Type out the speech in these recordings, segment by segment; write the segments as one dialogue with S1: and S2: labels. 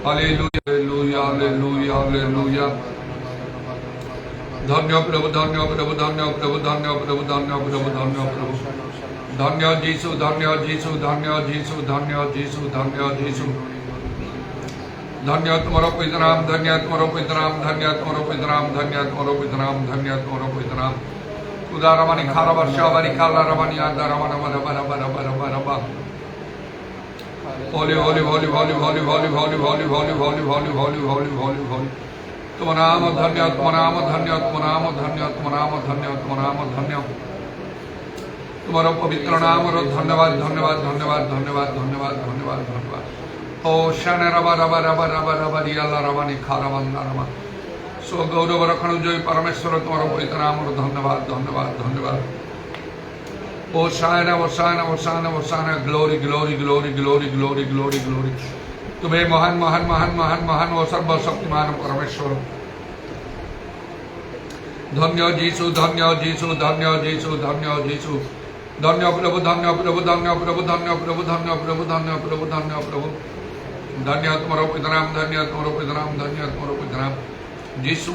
S1: Hallelujah hallelujah hallelujah. धन्य प्रभु धन्य प्रभु धन्य प्रभु धन्य प्रभु धन्य प्रभु धन्य प्रभु धन्य जीसु धन्य जीसु धन्य जीसु धन्य जीसु धन्य जीसु धन्य तुम्हारा पवित्र नाम धन्य तुम्हारा पवित्र नाम धन्य तुम्हारा पवित्र नाम धन्य तुम्हारा पवित्र नाम धन्य तुम्हारा पवित्र नाम उदारमणि खारवर्षावरि कालारमणि आदारमण वर वर वर वर वर वर होली होली होली होली होली होली होली होली होली होली होली होली होली होली होली तुम नाम धन्य तुम नाम धन्य तुम नाम धन्य तुम नाम धन्य तुम नाम धन्य तुम्हारा पवित्र नाम रो धन्यवाद धन्यवाद धन्यवाद धन्यवाद धन्यवाद धन्यवाद धन्यवाद ओ शन रबा रबा रबा रबा रबा रियाला रवानी खारवंदा रमा सो गौरव रखणु जय परमेश्वर तुम्हारा पवित्र नाम रो धन्यवाद धन्यवाद धन्यवाद Hosanna, Hosanna, Hosanna, Hosanna, glory, glory, glory, glory, glory, glory, glory. तुम्हें महान महान महान महान महान और सर्वशक्तिमान परमेश्वर धन्य जीसु धन्य जीसु धन्य जीसु धन्य जीसु धन्य प्रभु धन्य प्रभु धन्य प्रभु धन्य प्रभु धन्य प्रभु धन्य प्रभु धन्य प्रभु धन्य तुम्हारा पवित्र नाम धन्य तुम्हारा पवित्र नाम धन्य तुम्हारा पवित्र नाम जीसु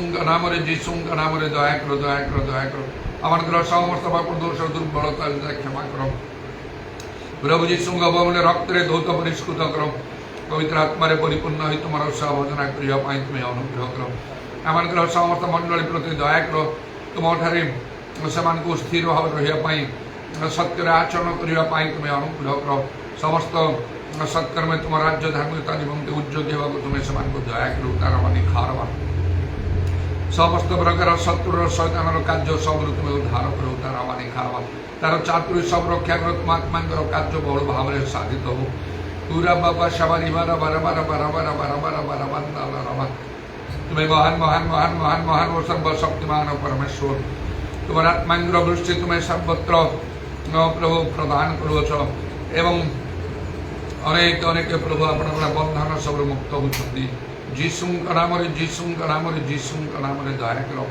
S1: का नाम रे दया करो दया करो दया करो আমার গ্রহ সমস্ত পাপ দোষ দুর্বলতা ক্ষমা করো প্রভু যীশুঙ্গ অবমূল্য রক্তরে ধৌত পরিষ্কৃত করো পবিত্র আত্মারে পরিপূর্ণ হয়ে তোমার উৎসাহ ভজনা করিয়া পাই তুমি অনুগ্রহ করো আমার গ্রহ সমস্ত মণ্ডলী প্রতি দয়া কর তোমাঠারে সেমানকু স্থির ভাবে রহিয়া পাই সত্যরে আচরণ করিয়া পাই তুমি অনুগ্রহ কর সমস্ত সৎকর্মে তোমার রাজ্য ধার্মিকতা নিমন্তে উদ্যোগী হওয়া তুমি সেমানকু দয়া কর তার মানে খারবা समस्त प्रकार शत्रु शैतान कार्य सब तुम उद्धार करो तार आवानी खावा तार चातुरी सब रक्षा करो तुम आत्मा कार्य बहुल भाव में साधित हो पूरा बाबा शबारी बारा बारा बारा बारा बारा बारा बारा बारा बारा तुम्हें महान महान महान महान महान और सर्वशक्तिमान परमेश्वर तुम्हारा आत्मा वृष्टि तुम्हें सर्वत्र प्रभु प्रदान करुच एवं अनेक अनेक प्रभु अपना बंधन सब मुक्त होती जीसु का नाम रे जीसु का नाम रे जीसु का नाम रे दया करो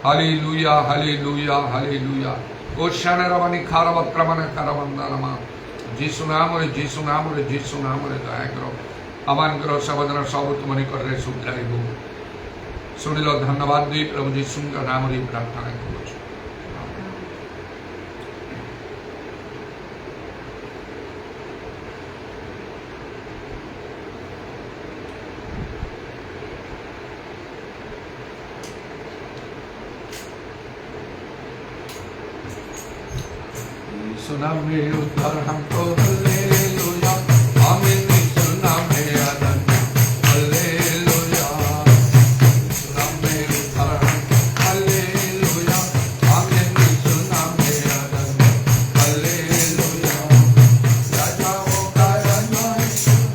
S1: हालेलुया हालेलुया हालेलुया ओशाना रवानी खारवक्रमण करवंदनमा जीसु नाम रे जीसु नाम रे जीसु नाम रे दया करो अमान करो सबदन सब तुम निकट रे सुधारी हो सुनिलो धन्यवाद दी प्रभु जीसु का नाम रे प्रार्थना करो सुना में उद्धार हमको हालेलुया आमीन सुना में आनंद हालेलुया सुना में उद्धार हालेलुया आमीन सुना में आनंद हालेलुया राजाओं का राजा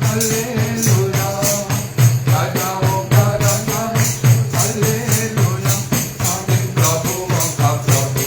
S1: हालेलुया राजाओं का राजा हालेलुया आमीन प्रभुओं का प्रभु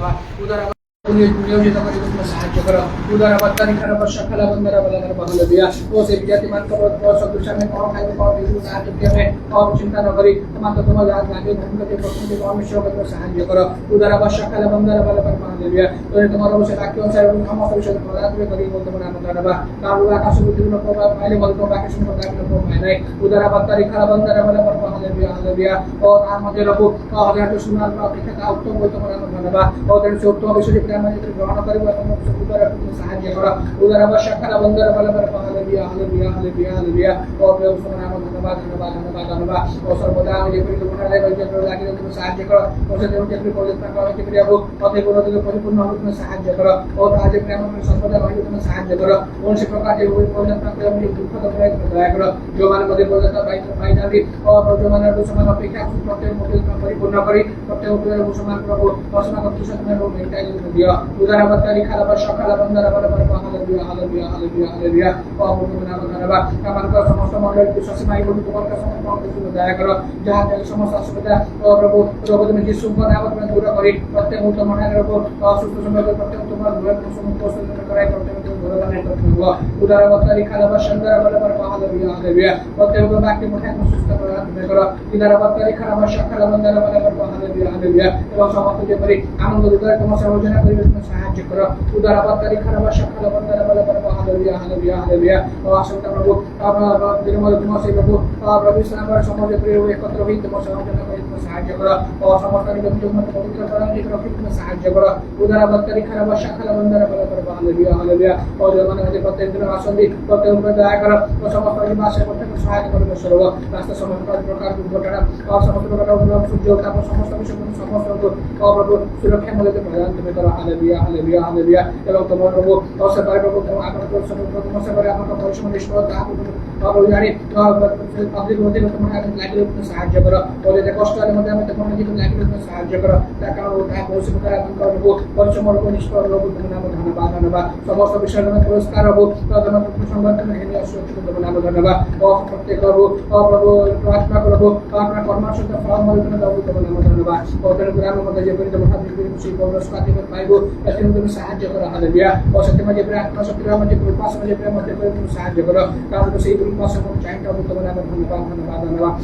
S2: ধন্যবাদ উদার নিয়োজিত করে তুমি সাহায্য করো উদার বাত্তারি খারাপ সকাল বন্দর বলার বহল দিয়া ও সেই বিজাতিমান করো সদস্যনে কম খাইবে কম দিন সাহায্য দিবে কম চিন্তা ন করি তোমার তো তোমার লাগ লাগে ভূমিকে প্রথমে কর্মশীল করে সাহায্য করো উদার সকাল বন্দর বলার বহল দিয়া তুমি তোমার অবশ্যই বাক্য অনুসারে সমস্ত বিষয় প্রদান করি বলতে পারে আমরা ধন্যবাদ কারণ আকাশ বিভিন্ন প্রভাব পাইলে বলতে বাকি সময় দাবির প্রভাব নাই উদার বাত্তারি খারাপ বন্দর বলার বহল দিয়া ও তার মধ্যে রব হযরত সুনার অপেক্ষা উত্তম বলতে পারে আমরা ধন্যবাদ ও তার সত্য বিষয় প্রেম গ্রহণ করিব এবং উদার সাহায্য করো উদার সকাল বন্দর বলার বহল দিয়া ও প্রেম সুনার আমরা ধন্যবাদ ধন্যবাদ ও সর্বদা আমি যে পরিকল্পনা লাগে তুমি সাহায্য করো ও সে যে পরিকল্পনা করে যে ক্রিয়া অতএব পরিপূর্ণ হবে তুমি সাহায্য করো ও কাজে প্রেম সর্বদা ভাবে তুমি সাহায্য করো কোন সে প্রকার যে পরিকল্পনা করে আমি দুঃখ দয়া করো যোমানের মধ্যে পরিকল্পনা বাইনারি ও যোমানের সমান অপেক্ষা প্রত্যেক পরিপূর্ণ করি প্রত্যেক মুসলমান প্রভু রচনা করতে তুমি মেটাই দিও উদার বাত্তারি খারাপ সকাল বন্দর বলার হালেলুয়া ও প্রভু নাম ধন্যবাদ আমার সমস্ত মণ্ডলী বিশ্বাসী ভাই বোন তোমার কাছে দয়া করো যাহা সমস্ত অসুবিধা ও প্রভু তুমি যিশু নাম তুমি দূর করি প্রত্যেক মুহূর্ত মনের উপর অসুস্থ সময় প্রত্যেক তোমার দূরে সমস্ত করাই প্রত্যেক দূর বানাই করতে হবে উদার বাত্তারি খারাপ সুন্দর বলার হালেলুয়া প্রত্যেক বাক্য মুঠে সুস্থ করে তুমি করো উদার বাত্তারি খারাপ সকাল বন্দর বলার হালেলুয়া এবং সমস্ত যে পরি আনন্দ উদার তোমার সর্বজনা করিবে তুমি সাহায্য করো উদার বাত্তারি খারাপ সকাল বন্দর বলার হালেলুয়া ও আশঙ্কা প্রভু আপনার দিনময় তোমার সেই প্রভু প্রভু ইসলামের সমাজে প্রিয় একত্র হই তোমার সর্বজনা করি তুমি সাহায্য করো ও সমস্ত নিয়ম পবিত্র করার তুমি সাহায্য করো উদার বাত্তারি খারাপ সকাল বন্দর বলার হালেলুয়া ও জমানের মধ্যে প্রত্যেক দিন আসন্দি প্রত্যেক উপরে দয়া করো ও সমস্ত বাসে প্রত্যেক সহায়তা করবে সর্ব রাস্তা সমস্ত প্রকার দুর্ঘটনা ও সমস্ত প্রকার সূর্য তারপর সমস্ত বিষয় সমস্ত প্রভু সুরক্ষা মূল্যে প্রদান তুমি করো হালেলুয়া এবং তোমার প্রভু অসেবারে প্রভু আপনার তোমার সেবারে আপনার পরিশ্রম নিষ্ফলতা প্রভু জানি পাবলিক মধ্যে তোমার লাগিয়ে তুমি সাহায্য করো ওদের যে কষ্ট এর মধ্যে আমি তোমার নিজেকে লাগিয়ে তুমি সাহায্য করো তার কারণ তার পরিশ্রম করে আপনার প্রভু পরিশ্রম করবো নিষ্ফল প্রভু তুমি নাম ধন্যবাদ সমস্ত বিষয়ের জন্য পুরস্কার হবো তোমার সংবাদ তুমি হেনে আসছে তোমার নাম ধন্যবাদ ও প্রত্যেক প্রভু ও প্রভু প্রার্থনা করবো আপনার কর্মসূচিতে ফল মনে তুমি দাও তোমার নাম ধন্যবাদ ও তার গ্রামের মধ্যে যে পরিচয় মহা সেই পুরস্কার থেকে পাইবো তাতে তুমি সাহায্য করো হালেলুয়া ও সত্যি মাঝে প্রেম সত্যি মাঝে উপাস মাঝে প্রেম মধ্যে করে তুমি সাহায্য করো কারণ সেই উপাস চাইটা তোমার নাম ধন্যবাদ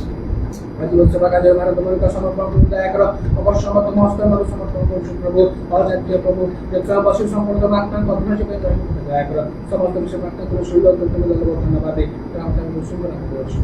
S2: জীবন সেবা কাজে মানে তোমার সমর্পণ দয়া করো অবশ্য তোমার হস্তে সমর্পণ করছি প্রভু অজাতীয় প্রভু যে বসু সম্পূর্ণ আত্মার কথা হিসেবে দয়া করো সমস্ত বিষয় প্রার্থনা করে সুন্দর তুমি ধন্যবাদ আমাদের সুন্দর করছি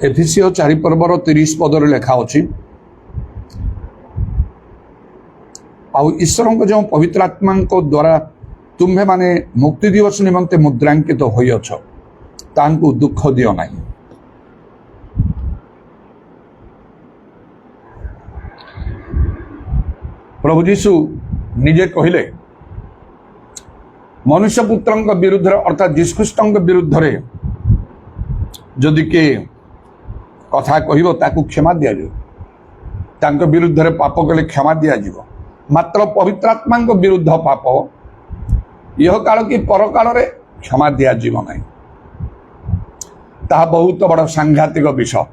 S1: ଏଫିସିଓ 4 ପର୍ବର 30 ପଦରେ ଲେଖା ଅଛି ଆଉ ଈଶ୍ୱରଙ୍କ ଯେଉଁ ପବିତ୍ର ଆତ୍ମାଙ୍କ ଦ୍ୱାରା ତୁମ୍ଭେମାନେ ମୁକ୍ତି ଦିବସ ନିମନ୍ତେ ମୁଦ୍ରାଙ୍କିତ ହୋଇଅଛ ତାଙ୍କୁ ଦୁଃଖ ଦିଅ ନାହିଁ। ପ୍ରଭୁ ଯୀଶୁ ନିଜେ କହିଲେ ମନୁଷ୍ୟ ପୁତ୍ରଙ୍କ ବିରୁଦ୍ଧରେ ଅର୍ଥାତ୍ ଯୀଶୁଖ୍ରୀଷ୍ଟଙ୍କ ବିରୁଦ୍ଧରେ ଯଦି କିଏ କଥା କହିବ ତାକୁ କ୍ଷମା ଦିଆଯିବ, ତାଙ୍କ ବିରୁଦ୍ଧରେ ପାପ କଲେ କ୍ଷମା ଦିଆଯିବ, ମାତ୍ର ପବିତ୍ର ଆତ୍ମାଙ୍କ ବିରୁଦ୍ଧ ପାପ ଇହ କାଳ କି ପରକାଳରେ କ୍ଷମା ଦିଆଯିବ ନାହିଁ। ତାହା ବହୁତ ବଡ଼ ସାଂଘାତିକ ବିଷୟ।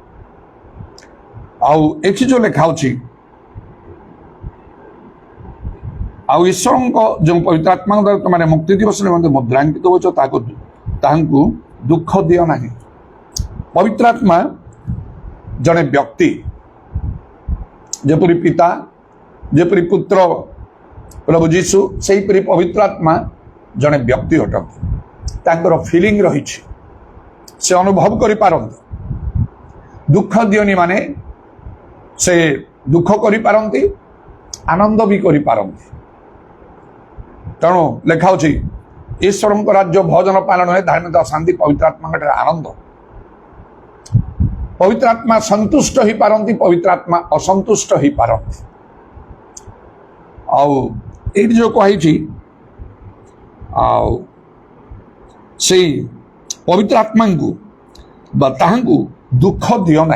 S1: ଆଉ ଏଠି ଯେଉଁ ଲେଖା ଅଛି ଆଉ ଈଶ୍ୱରଙ୍କ ଯେଉଁ ପବିତ୍ର ଆତ୍ମାଙ୍କ ଦ୍ୱାରା ତୁମେ ମୁକ୍ତି ଦିବସ ନିମନ୍ତେ ମୁଦ୍ରାଙ୍କିତ ହେଉଛ ତାହାଙ୍କୁ ଦୁଃଖ ଦିଅ ନାହିଁ। ପବିତ୍ର ଆତ୍ମା ଜଣେ ବ୍ୟକ୍ତି, ଯେପରି ପିତା ଯେପରି ପୁତ୍ର ପ୍ରଭୁ ଯୀଶୁ ସେହିପରି ପବିତ୍ର ଆତ୍ମା ଜଣେ ବ୍ୟକ୍ତି ଅଟନ୍ତି। ତାଙ୍କର ଫିଲିଂ ରହିଛି, ସେ ଅନୁଭବ କରିପାରନ୍ତି। ଦୁଃଖ ଦିଅନି ମାନେ ସେ ଦୁଃଖ କରିପାରନ୍ତି, ଆନନ୍ଦ ବି କରିପାରନ୍ତି। तेणु लेखा ईश्वर राज्य भोजन पालन हुए धार्मिकता शांति पवित्र आत्मा आनंद पवित्र आत्मा संतुष्ट हो पारती पवित्र आत्मा असंतुष्ट हो पारती आई जो कही से पवित्र आत्मा को दुख दियो ना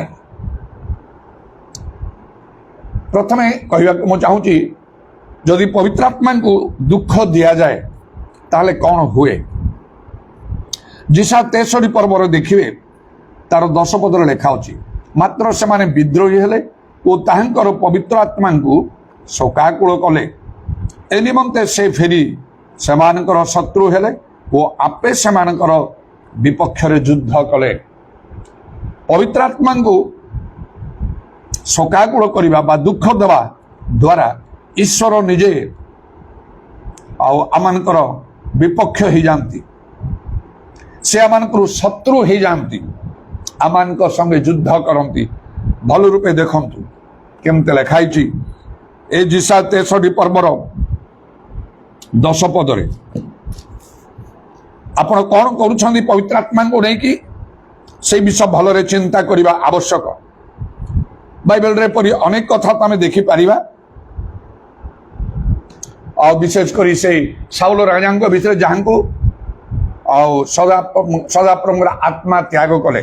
S1: प्रथम कहवा मुझे चाहूँगी जदि पवित्र आत्मा को दुख दि जाए ताहले कौन हुए जिसा 63 पर्वर देखिए तार 10 पदर लेखा मात्र से माने विद्रोही हेले और ताहंकर पवित्र आत्मा को शोकाकुल कले ए निमंते से फेरी सेमानकर शत्रु हेले वो आपे सेमानकर विपक्ष रे युद्ध कले पवित्र आत्मा को शोकाकुल करवा बा दुख देवा द्वारा ईश्वर निजे आमानकर विपक्ष हो जाती से आमानकर शत्रु हो जाती आमानक संगे युद्ध करती भल रूपे देखंतु केमते लिखाई ए जिसा 63 पर्वर 10 पदरे आपण कौन करुछंदी पवित्र आत्मा को नहीं से विषय भलरे चिंता करने आवश्यक बाइबल रे परी अनेक कथा आम देखिपर और विशेषकर से साउल राजा विषय जहाँ को सदाप्रभु आत्मा त्याग कले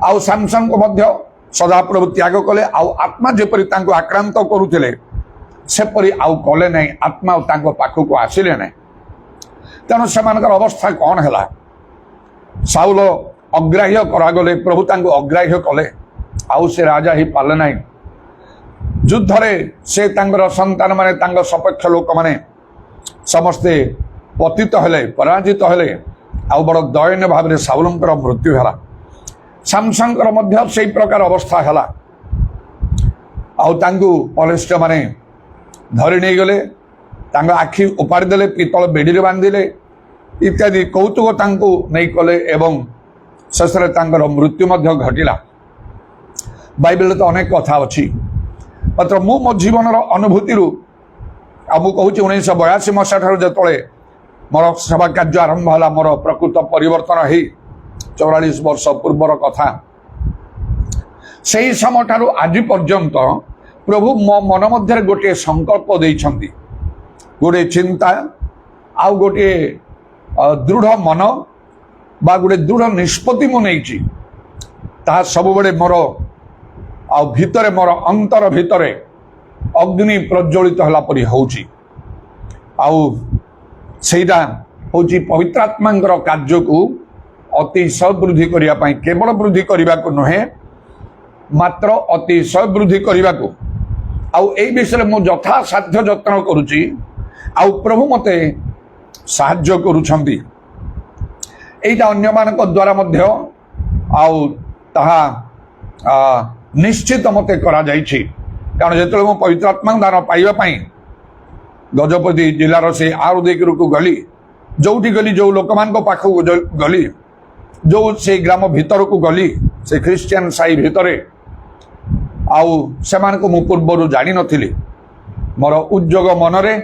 S1: आउ सैमसन को मध्य सदाप्रभु त्याग कले आउ आत्मा जेपरी तांको आक्रांत करुले सेपरी आउ कले नहीं आत्मा तांको पाखक आसिले नहीं तेणु से अवस्था कौन है साउल अग्राह्य करागले प्रभु तांको अग्राह्य कले आउ से राजा ही पाले नहीं युद्ध रे से तांकर संतान माने तांकर सपक्ष लोक माने समस्ते पतित हेले पराजित हेले आउ बड़ दयनीय भाव में साउलंकर मृत्यु है सैमसंकर मध्य से प्रकार अवस्था है आउ तांको पलिष्ट माने धरी नहीं गले तांको आखि उपाड़ी देले पितल बेड़ी बांधिले इत्यादि कौतुक तांको नहीं कले एवं शेष तांकर मृत्यु मध्य घटिला बाइबल तो अनेक कथा अच्छी मात्र मु मो जीवन अनुभूति मुझे कहूँ 1982 मसीहा ठार जो मोर सेवा कार्य आरंभ है मोर प्रकृत परिवर्तन हो 44 वर्ष पूर्वर कथा से ही समय ठार आज पर्यंत प्रभु मो मन मध्य गोटे संकल्प देइछंती गोटे चिंता आउ गोटे दृढ़ मन बा गोटे दृढ़ निष्पत्ति मु नहीं ताहा सब बड़े मोर आ भितरे मोर अंतर भितरे अग्नि प्रज्वलित होला परी होउची आउ सेटा होउची पवित्र आत्मांकर कार्य को अतिशय वृद्धि करिया पई केवल वृद्धि करिबा को नहे मात्र अतिशय वृद्धि करिबा को आउ एई विषय मु यथा साध्य यत्न करूची आउ प्रभु मते साहाय्य करूछंती एटा अन्य मानक द्वारा मध्य आउ ताहा निश्चित मते करा जाइछि कारण जेतले मो पवित्र आत्मा दान पाइबा पई गजपति जिलार से आरु देकरु को गली जोठी गली जो लोक मान को पाखो गली जो से ग्राम भीतर को गली से क्रिश्चियन साई भीतरे आउ सेमान को मु पूर्व जानी नथिली मोर उद्योग मनरे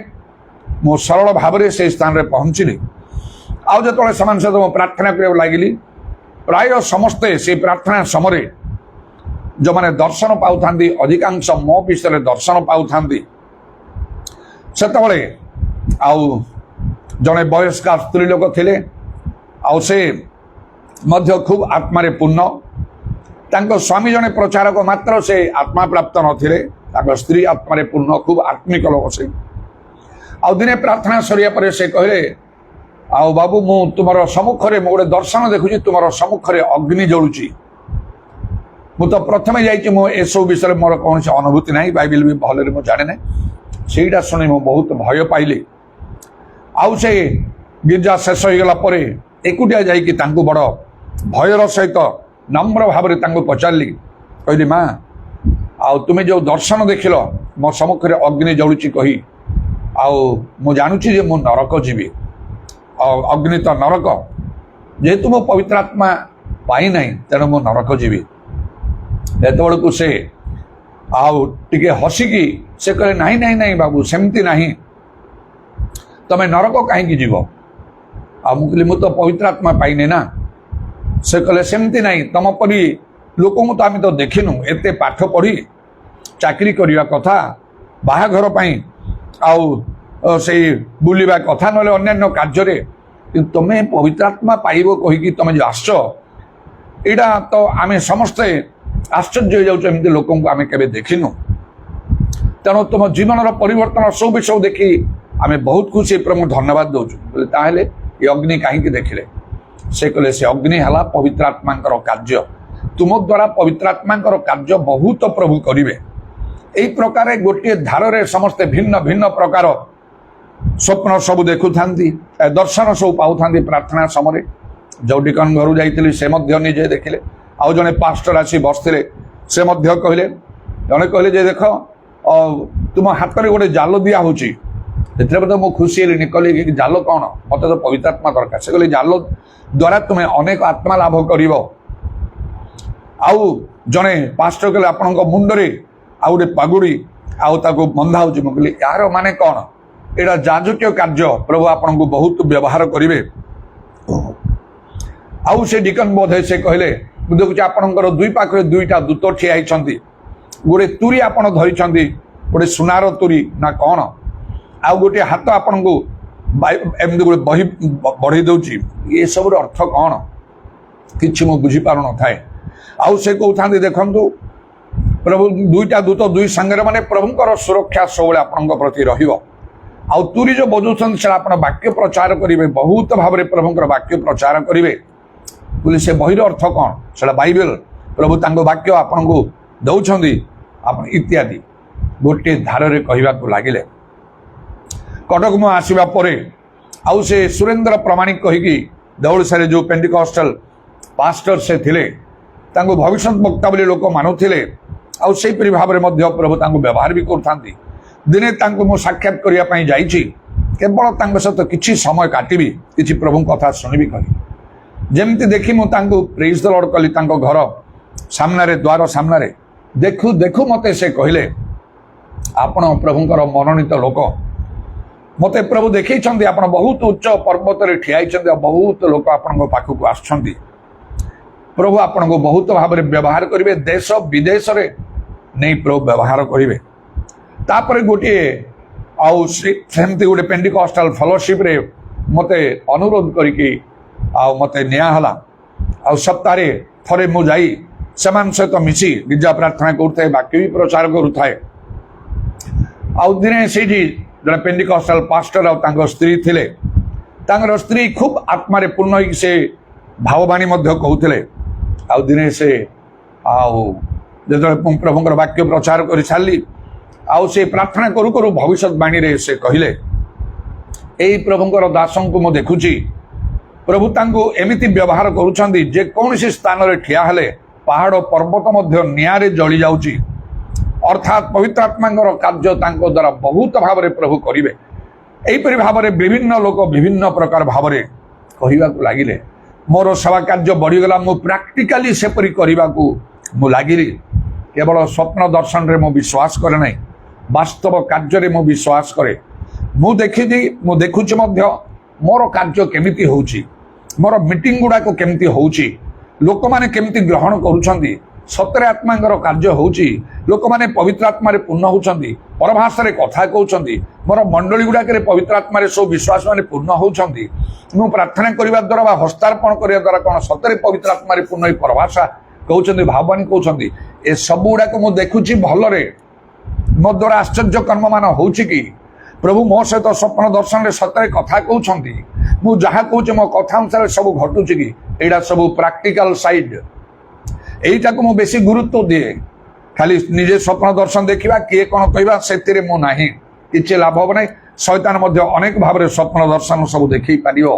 S1: मो सरल भाव से स्थान रे पहुंचली आउ जेतले समान सहित मो प्रार्थना करे लागिली प्राय समस्ते से प्रार्थना समय जो माने दर्शन पाऊ अधिकांश मो विषय दर्शन पाऊ से आउ जड़े वयस्क स्त्री लोक थिले आउ से मध्य खूब आत्मारे पूर्ण तांको स्वामी जड़े प्रचारक मात्र से आत्मा प्राप्त नथिले तांको स्त्री आत्मारे पूर्ण खूब आत्मिक लोक से आउ दिने प्रार्थना सरिया पर से कहले आउ बाबू मु तुमर सम्मुख रे मो गोटे दर्शन देखुची तुमर सम्मुख रे अग्नि जलुची मु तो प्रथम जासब विषय मोर कौन से अनुभूति ना बाइबल भी भल जाने ना सेटा शुणी मु बहुत भय पाइली आउ से गिरजा शेष हो गला एकुटिया जाइकी बड़ भयर सहित नम्र भाव में पचारि कहली माँ आउ तुम्हें जो दर्शन देखिल मो सम्मुख में अग्नि जलुची कही आउ मु जानुची जे मु नरक जीवी अग्नि तो नरक जेहेतु मो पवित्र आत्मा पाई ना तेणु मु नरक जीवी एतबड़ को से आउ टिके हसिकी से कहे नहीं नहीं नहीं बाबू सेमती नहीं ତମେ ନରକ କାହିଁକି ଯିବ? ଆଉ ମୁଁ କହିଲି ମୁଁ ତ ପବିତ୍ର ଆତ୍ମା ପାଇନି ନା। ସେ କହିଲେ ସେମିତି ନାହିଁ, ତମ ପରି ଲୋକଙ୍କୁ ତ ଆମେ ତ ଦେଖିନୁ ଏତେ ପାଠ ପଢ଼ି ଚାକିରି କରିବା କଥା, ବାହାଘର ପାଇଁ ଆଉ ସେଇ ବୁଲିବା କଥା, ନହେଲେ ଅନ୍ୟାନ୍ୟ କାର୍ଯ୍ୟରେ, କିନ୍ତୁ ତମେ ପବିତ୍ର ଆତ୍ମା ପାଇବ କହିକି ତମେ ଯେ ଆସଛ, ଏଇଟା ତ ଆମେ ସମସ୍ତେ ଆଶ୍ଚର୍ଯ୍ୟ ହେଇଯାଉଛୁ, ଏମିତି ଲୋକଙ୍କୁ ଆମେ କେବେ ଦେଖିନୁ। ତେଣୁ ତୁମ ଜୀବନର ପରିବର୍ତ୍ତନ ସବୁ ସବୁ ଦେଖି ଆମେ ବହୁତ ଖୁସି, ପ୍ରଭୁଙ୍କୁ ଧନ୍ୟବାଦ ଦେଉଛୁ। ବୋଲେ ତାହେଲେ ଏ ଅଗ୍ନି କାହିଁକି ଦେଖିଲେ? ସେ କହିଲେ ସେ ଅଗ୍ନି ହେଲା ପବିତ୍ର ଆତ୍ମାଙ୍କର କାର୍ଯ୍ୟ। ତୁମ ଦ୍ୱାରା ପବିତ୍ର ଆତ୍ମାଙ୍କର କାର୍ଯ୍ୟ ବହୁତ ପ୍ରଭୁ କରିବେ। এই ପ୍ରକାର ଗୋଟିଏ ଧାରରେ ସମସ୍ତେ ଭିନ୍ନ ଭିନ୍ନ ପ୍ରକାର ସ୍ୱପ୍ନ ସବୁ ଦେଖୁଥାନ୍ତି, ଦର୍ଶନ ସବୁ ପାଉଥାନ୍ତି ପ୍ରାର୍ଥନା ସମୟରେ। ଯେଉଁ ଡିକନ ଘରୁ ଯାଇଥିଲି ସେ ମଧ୍ୟ ନିଜେ ଦେଖିଲେ। ଆଉ ଜଣେ ପାଷ୍ଟର ଆସି ବସିଥିଲେ, ସେ ମଧ୍ୟ କହିଲେ, ଜଣେ କହିଲେ ଯେ ଦେଖ ତୁମ ହାତରେ ଗୋଟେ ଜାଲ ଦିଆ ହେଉଛି। ସେଥିରେ ମଧ୍ୟ ମୁଁ ଖୁସି ହେଲିନି, କହିଲି ଜାଲ କ'ଣ? ମୋତେ ତ ପବିତ୍ର ଆତ୍ମା ଦରକାର। ସେ କହିଲେ ଜାଲ ଦ୍ୱାରା ତୁମେ ଅନେକ ଆତ୍ମା ଲାଭ କରିବ। ଆଉ ଜଣେ ପାଷ୍ଟର କହିଲେ ଆପଣଙ୍କ ମୁଣ୍ଡରେ ଆଉ ଗୋଟେ ପାଗୁଡ଼ି ଆଉ ତାକୁ ବନ୍ଧା ହେଉଛି। ମୁଁ କହିଲି ଏହାର ମାନେ କ'ଣ? ଏଇଟା ଯାଜକୀୟ କାର୍ଯ୍ୟ, ପ୍ରଭୁ ଆପଣଙ୍କୁ ବହୁତ ବ୍ୟବହାର କରିବେ। ଆଉ ସେ ଡିକନ ବୋଧେ ସେ କହିଲେ, ମୁଁ ଦେଖୁଛି ଆପଣଙ୍କର ଦୁଇ ପାଖରେ ଦୁଇଟା ଦୂତ ଠିଆ ହେଇଛନ୍ତି, ଗୋଟେ ତୁରୀ ଆପଣ ଧରିଛନ୍ତି, ଗୋଟେ ସୁନାର ତୁରୀ ନା କ'ଣ, ଆଉ ଗୋଟିଏ ହାତ ଆପଣଙ୍କୁ ଏମିତି ଗୋଟେ ବହି ବଢ଼େଇ ଦେଉଛି। ଏସବୁର ଅର୍ଥ କ'ଣ? କିଛି ମୁଁ ବୁଝିପାରୁନଥାଏ। ଆଉ ସେ କହୁଥାନ୍ତି ଦେଖନ୍ତୁ ପ୍ରଭୁ ଦୁଇଟା ଦୂତ ଦୁଇ ସାଙ୍ଗରେ, ମାନେ ପ୍ରଭୁଙ୍କର ସୁରକ୍ଷା ସବୁବେଳେ ଆପଣଙ୍କ ପ୍ରତି ରହିବ। ଆଉ ତୁରୀ ଯେଉଁ ବଜାଉଛନ୍ତି ସେଟା ଆପଣ ବାକ୍ୟ ପ୍ରଚାର କରିବେ, ବହୁତ ଭାବରେ ପ୍ରଭୁଙ୍କର ବାକ୍ୟ ପ୍ରଚାର କରିବେ। ବୋଲି ସେ ବହିର ଅର୍ଥ କ'ଣ? ସେଟା ବାଇବେଲ, ପ୍ରଭୁ ତାଙ୍କ ବାକ୍ୟ ଆପଣଙ୍କୁ ଦେଉଛନ୍ତି ଆପଣ ଇତ୍ୟାଦି ଗୋଟିଏ ଧାରରେ କହିବାକୁ ଲାଗିଲେ। କଟକ ମୁଁ ଆସିବା ପରେ ଆଉ ସେ ସୁରେନ୍ଦ୍ର ପ୍ରମାଣିକ କହିକି ଦେଉଳସାରେ ଯେଉଁ ପେଣ୍ଟିକଷ୍ଟଲ ପାଷ୍ଟର ସେ ଥିଲେ, ତାଙ୍କୁ ଭବିଷ୍ୟତ ବକ୍ତା ବୋଲି ଲୋକ ମାନୁଥିଲେ। ଆଉ ସେହିପରି ଭାବରେ ମଧ୍ୟ ପ୍ରଭୁ ତାଙ୍କୁ ବ୍ୟବହାର ବି କରୁଥାନ୍ତି। ଦିନେ ତାଙ୍କୁ ମୁଁ ସାକ୍ଷାତ କରିବା ପାଇଁ ଯାଇଛି, କେବଳ ତାଙ୍କ ସହିତ କିଛି ସମୟ କାଟିବି, କିଛି ପ୍ରଭୁଙ୍କ କଥା ଶୁଣିବି କହି। ଯେମିତି ଦେଖି ମୁଁ ତାଙ୍କୁ ପ୍ରେଜ୍ ଦ ଲର୍ଡ କଲି ତାଙ୍କ ଘର ସାମ୍ନାରେ, ଦ୍ୱାର ସାମ୍ନାରେ। ଦେଖୁ ଦେଖୁ ମୋତେ ସେ କହିଲେ ଆପଣ ପ୍ରଭୁଙ୍କର ମନୋନୀତ ଲୋକ। ମୋତେ ପ୍ରଭୁ ଦେଖେଇଛନ୍ତି ଆପଣ ବହୁତ ଉଚ୍ଚ ପର୍ବତରେ ଠିଆ ହେଇଛନ୍ତି, ଆଉ ବହୁତ ଲୋକ ଆପଣଙ୍କ ପାଖକୁ ଆସୁଛନ୍ତି। ପ୍ରଭୁ ଆପଣଙ୍କୁ ବହୁତ ଭାବରେ ବ୍ୟବହାର କରିବେ, ଦେଶ ବିଦେଶରେ ନେଇ ପ୍ରଭୁ ବ୍ୟବହାର କରିବେ। ତାପରେ ଗୋଟିଏ ଆଉ ସେମିତି ଗୋଟେ ପେଣ୍ଟିକଷ୍ଟାଲ ଫେଲୋସିପ୍ରେ ମୋତେ ଅନୁରୋଧ କରିକି ଆଉ ମୋତେ ନିଆହେଲା। ଆଉ ସପ୍ତାହରେ ଥରେ ମୁଁ ଯାଇ ସେମାନଙ୍କ ସହିତ ମିଶି ଗିର୍ଜା ପ୍ରାର୍ଥନା କରୁଥାଏ, ବାକ୍ୟ ବି ପ୍ରଚାର କରୁଥାଏ। ଆଉ ଦିନେ ସେଇଠି ଜଣେ ପେଣ୍ଟିକଷ୍ଟାଲ ପାଷ୍ଟର ଆଉ ତାଙ୍କ ସ୍ତ୍ରୀ ଥିଲେ। ତାଙ୍କର ସ୍ତ୍ରୀ ଖୁବ୍ ଆତ୍ମାରେ ପୂର୍ଣ୍ଣ ହେଇକି ସେ ଭାବବାଣୀ ମଧ୍ୟ କହୁଥିଲେ। ଆଉ ଦିନେ ସେ ଆଉ ଯେତେବେଳେ ମୁଁ ପ୍ରଭୁଙ୍କର ବାକ୍ୟ ପ୍ରଚାର କରି ସାରିଲି, ଆଉ ସେ ପ୍ରାର୍ଥନା କରୁ କରୁ ଭବିଷ୍ୟତବାଣୀରେ ସେ କହିଲେ ଏଇ ପ୍ରଭୁଙ୍କର ଦାସଙ୍କୁ ମୁଁ ଦେଖୁଛି, ପ୍ରଭୁ ତାଙ୍କୁ ଏମିତି ବ୍ୟବହାର କରୁଛନ୍ତି ଯେ କୌଣସି ସ୍ଥାନରେ ଠିଆ ହେଲେ ପାହାଡ଼ ପର୍ବତ ମଧ୍ୟ ନିଆଁରେ ଜଳି ଯାଉଛି। ଅର୍ଥାତ୍ ପବିତ୍ର ଆତ୍ମାଙ୍କର କାର୍ଯ୍ୟ ତାଙ୍କ ଦ୍ୱାରା ବହୁତ ଭାବରେ ପ୍ରଭୁ କରିବେ। ଏହିପରି ଭାବରେ ବିଭିନ୍ନ ଲୋକ ବିଭିନ୍ନ ପ୍ରକାର ଭାବରେ କହିବାକୁ ଲାଗିଲେ। ମୋର ସେବା କାର୍ଯ୍ୟ ବଢ଼ିଗଲା, ମୁଁ ପ୍ରାକ୍ଟିକାଲି ସେପରି କରିବାକୁ ମୁଁ ଲାଗିଲି। କେବଳ ସ୍ୱପ୍ନ ଦର୍ଶନରେ ମୁଁ ବିଶ୍ୱାସ କରେ ନାହିଁ, ବାସ୍ତବ କାର୍ଯ୍ୟରେ ମୁଁ ବିଶ୍ୱାସ କରେ। ମୁଁ ଦେଖୁଛି ମଧ୍ୟ ମୋର କାର୍ଯ୍ୟ କେମିତି ହେଉଛି, ମୋର ମିଟିଂ ଗୁଡ଼ାକ କେମିତି ହେଉଛି, ଲୋକମାନେ କେମିତି ଗ୍ରହଣ କରୁଛନ୍ତି, ସତରେ ଆତ୍ମାଙ୍କର କାର୍ଯ୍ୟ ହେଉଛି, ଲୋକମାନେ ପବିତ୍ର ଆତ୍ମାରେ ପୂର୍ଣ୍ଣ ହେଉଛନ୍ତି, ପରଭାଷାରେ କଥା କହୁଛନ୍ତି, ମୋର ମଣ୍ଡଳୀ ଗୁଡ଼ାକରେ ପବିତ୍ର ଆତ୍ମାରେ ସବୁ ବିଶ୍ୱାସ ମାନେ ପୂର୍ଣ୍ଣ ହେଉଛନ୍ତି। ମୁଁ ପ୍ରାର୍ଥନା କରିବା ଦ୍ୱାରା ବା ହସ୍ତାର୍ପଣ କରିବା ଦ୍ୱାରା କ'ଣ ସତରେ ପବିତ୍ର ଆତ୍ମାରେ ପୂର୍ଣ୍ଣ ହୋଇ ପରଭାଷା କହୁଛନ୍ତି, ଭାବବାଣୀ କହୁଛନ୍ତି। ଏସବୁ ଗୁଡ଼ାକ ମୁଁ ଦେଖୁଛି ଭଲରେ। ମୋ ଦ୍ୱାରା ଆଶ୍ଚର୍ଯ୍ୟ କର୍ମମାନ ହେଉଛି କି? ପ୍ରଭୁ ମୋ ସହିତ ସ୍ୱପ୍ନ ଦର୍ଶନରେ ସତରେ କଥା କହୁଛନ୍ତି। ମୁଁ ଯାହା କହୁଛି ମୋ କଥା ଅନୁସାରେ ସବୁ ଘଟୁଛି କି? ଏଇଟା ସବୁ ପ୍ରାକ୍ଟିକାଲ ସାଇଡ୍। এইটাকে ମୁଁ ବେଶୀ ଗୁରୁତ୍ୱ ଦିଏ। ଖାଲି ନିଜେ ସ୍ୱପ୍ନ ଦର୍ଶନ ଦେଖିବା, କିଏ କ'ଣ କହିବା, ସେଥିରେ ମୁଁ ନାହିଁ, କିଛି ଲାଭ ହେବ ନାହିଁ। ଶୈତାନ ମଧ୍ୟ ଅନେକ ଭାବରେ ସ୍ୱପ୍ନ ଦର୍ଶନ ସବୁ ଦେଖେଇ ପାରିବ।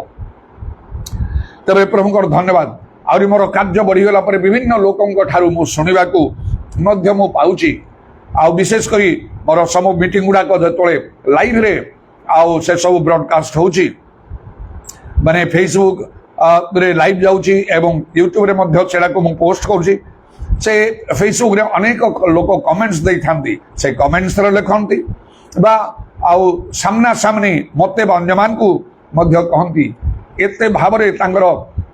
S1: ତେବେ ପ୍ରଭୁଙ୍କର ଧନ୍ୟବାଦ। ଆହୁରି ମୋର କାର୍ଯ୍ୟ ବଢ଼ିଗଲା ପରେ ବିଭିନ୍ନ ଲୋକଙ୍କ ଠାରୁ ମୁଁ ଶୁଣିବାକୁ ମଧ୍ୟ ମୁଁ ପାଉଛି। ଆଉ ବିଶେଷ କରି ମୋର ସବୁ ମିଟିଂ ଗୁଡ଼ାକ ଯେତେବେଳେ ଲାଇଭ୍ରେ ଆଉ ସେ ସବୁ ବ୍ରଡକାଷ୍ଟ ହେଉଛି, ମାନେ ଫେସବୁକ୍ ରେ ଲାଇଭ୍ ଯାଉଛି ଏବଂ ୟୁଟ୍ୟୁବରେ ମଧ୍ୟ ସେଟାକୁ ମୁଁ ପୋଷ୍ଟ କରୁଛି। ସେ ଫେସବୁକ୍ରେ ଅନେକ ଲୋକ କମେଣ୍ଟସ୍ ଦେଇଥାନ୍ତି, ସେ କମେଣ୍ଟସ୍ରେ ଲେଖନ୍ତି ବା आउ सामना सामनी मते बंजमान को मध्य कहती एते भावरे तांगर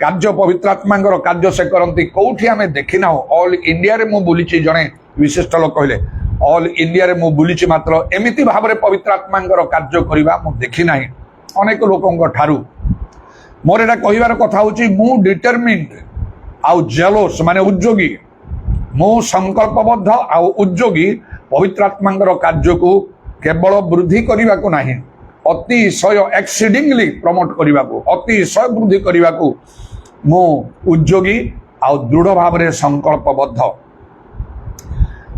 S1: कार्य पवित्रात्मांगर कार्य से करती कौटी आम देखिना ऑल इंडिया रे मु बुलीची जने विशिष्ट लोक कहले ऑल इंडिया रे मु बुलीची मात्र एमिति भावरे पवित्रात्मांगर कार्य करिबा मु देखि नाही अनेक लोकंग ठारू मोर एटा कहिवार कथा होची मु डिटरमिन्ड आउ जेलोस माने उद्योगी मु संकल्पबद्ध आउ उद्योगी पवित्रात्मांगर कार्य को केवल वृद्धि करने को नहीं अतिशय एक्सीडिंगली प्रमोट करने को अतिशय वृद्धि करने को मु उद्योगी आउ दृढ़ भाव में संकल्पबद्ध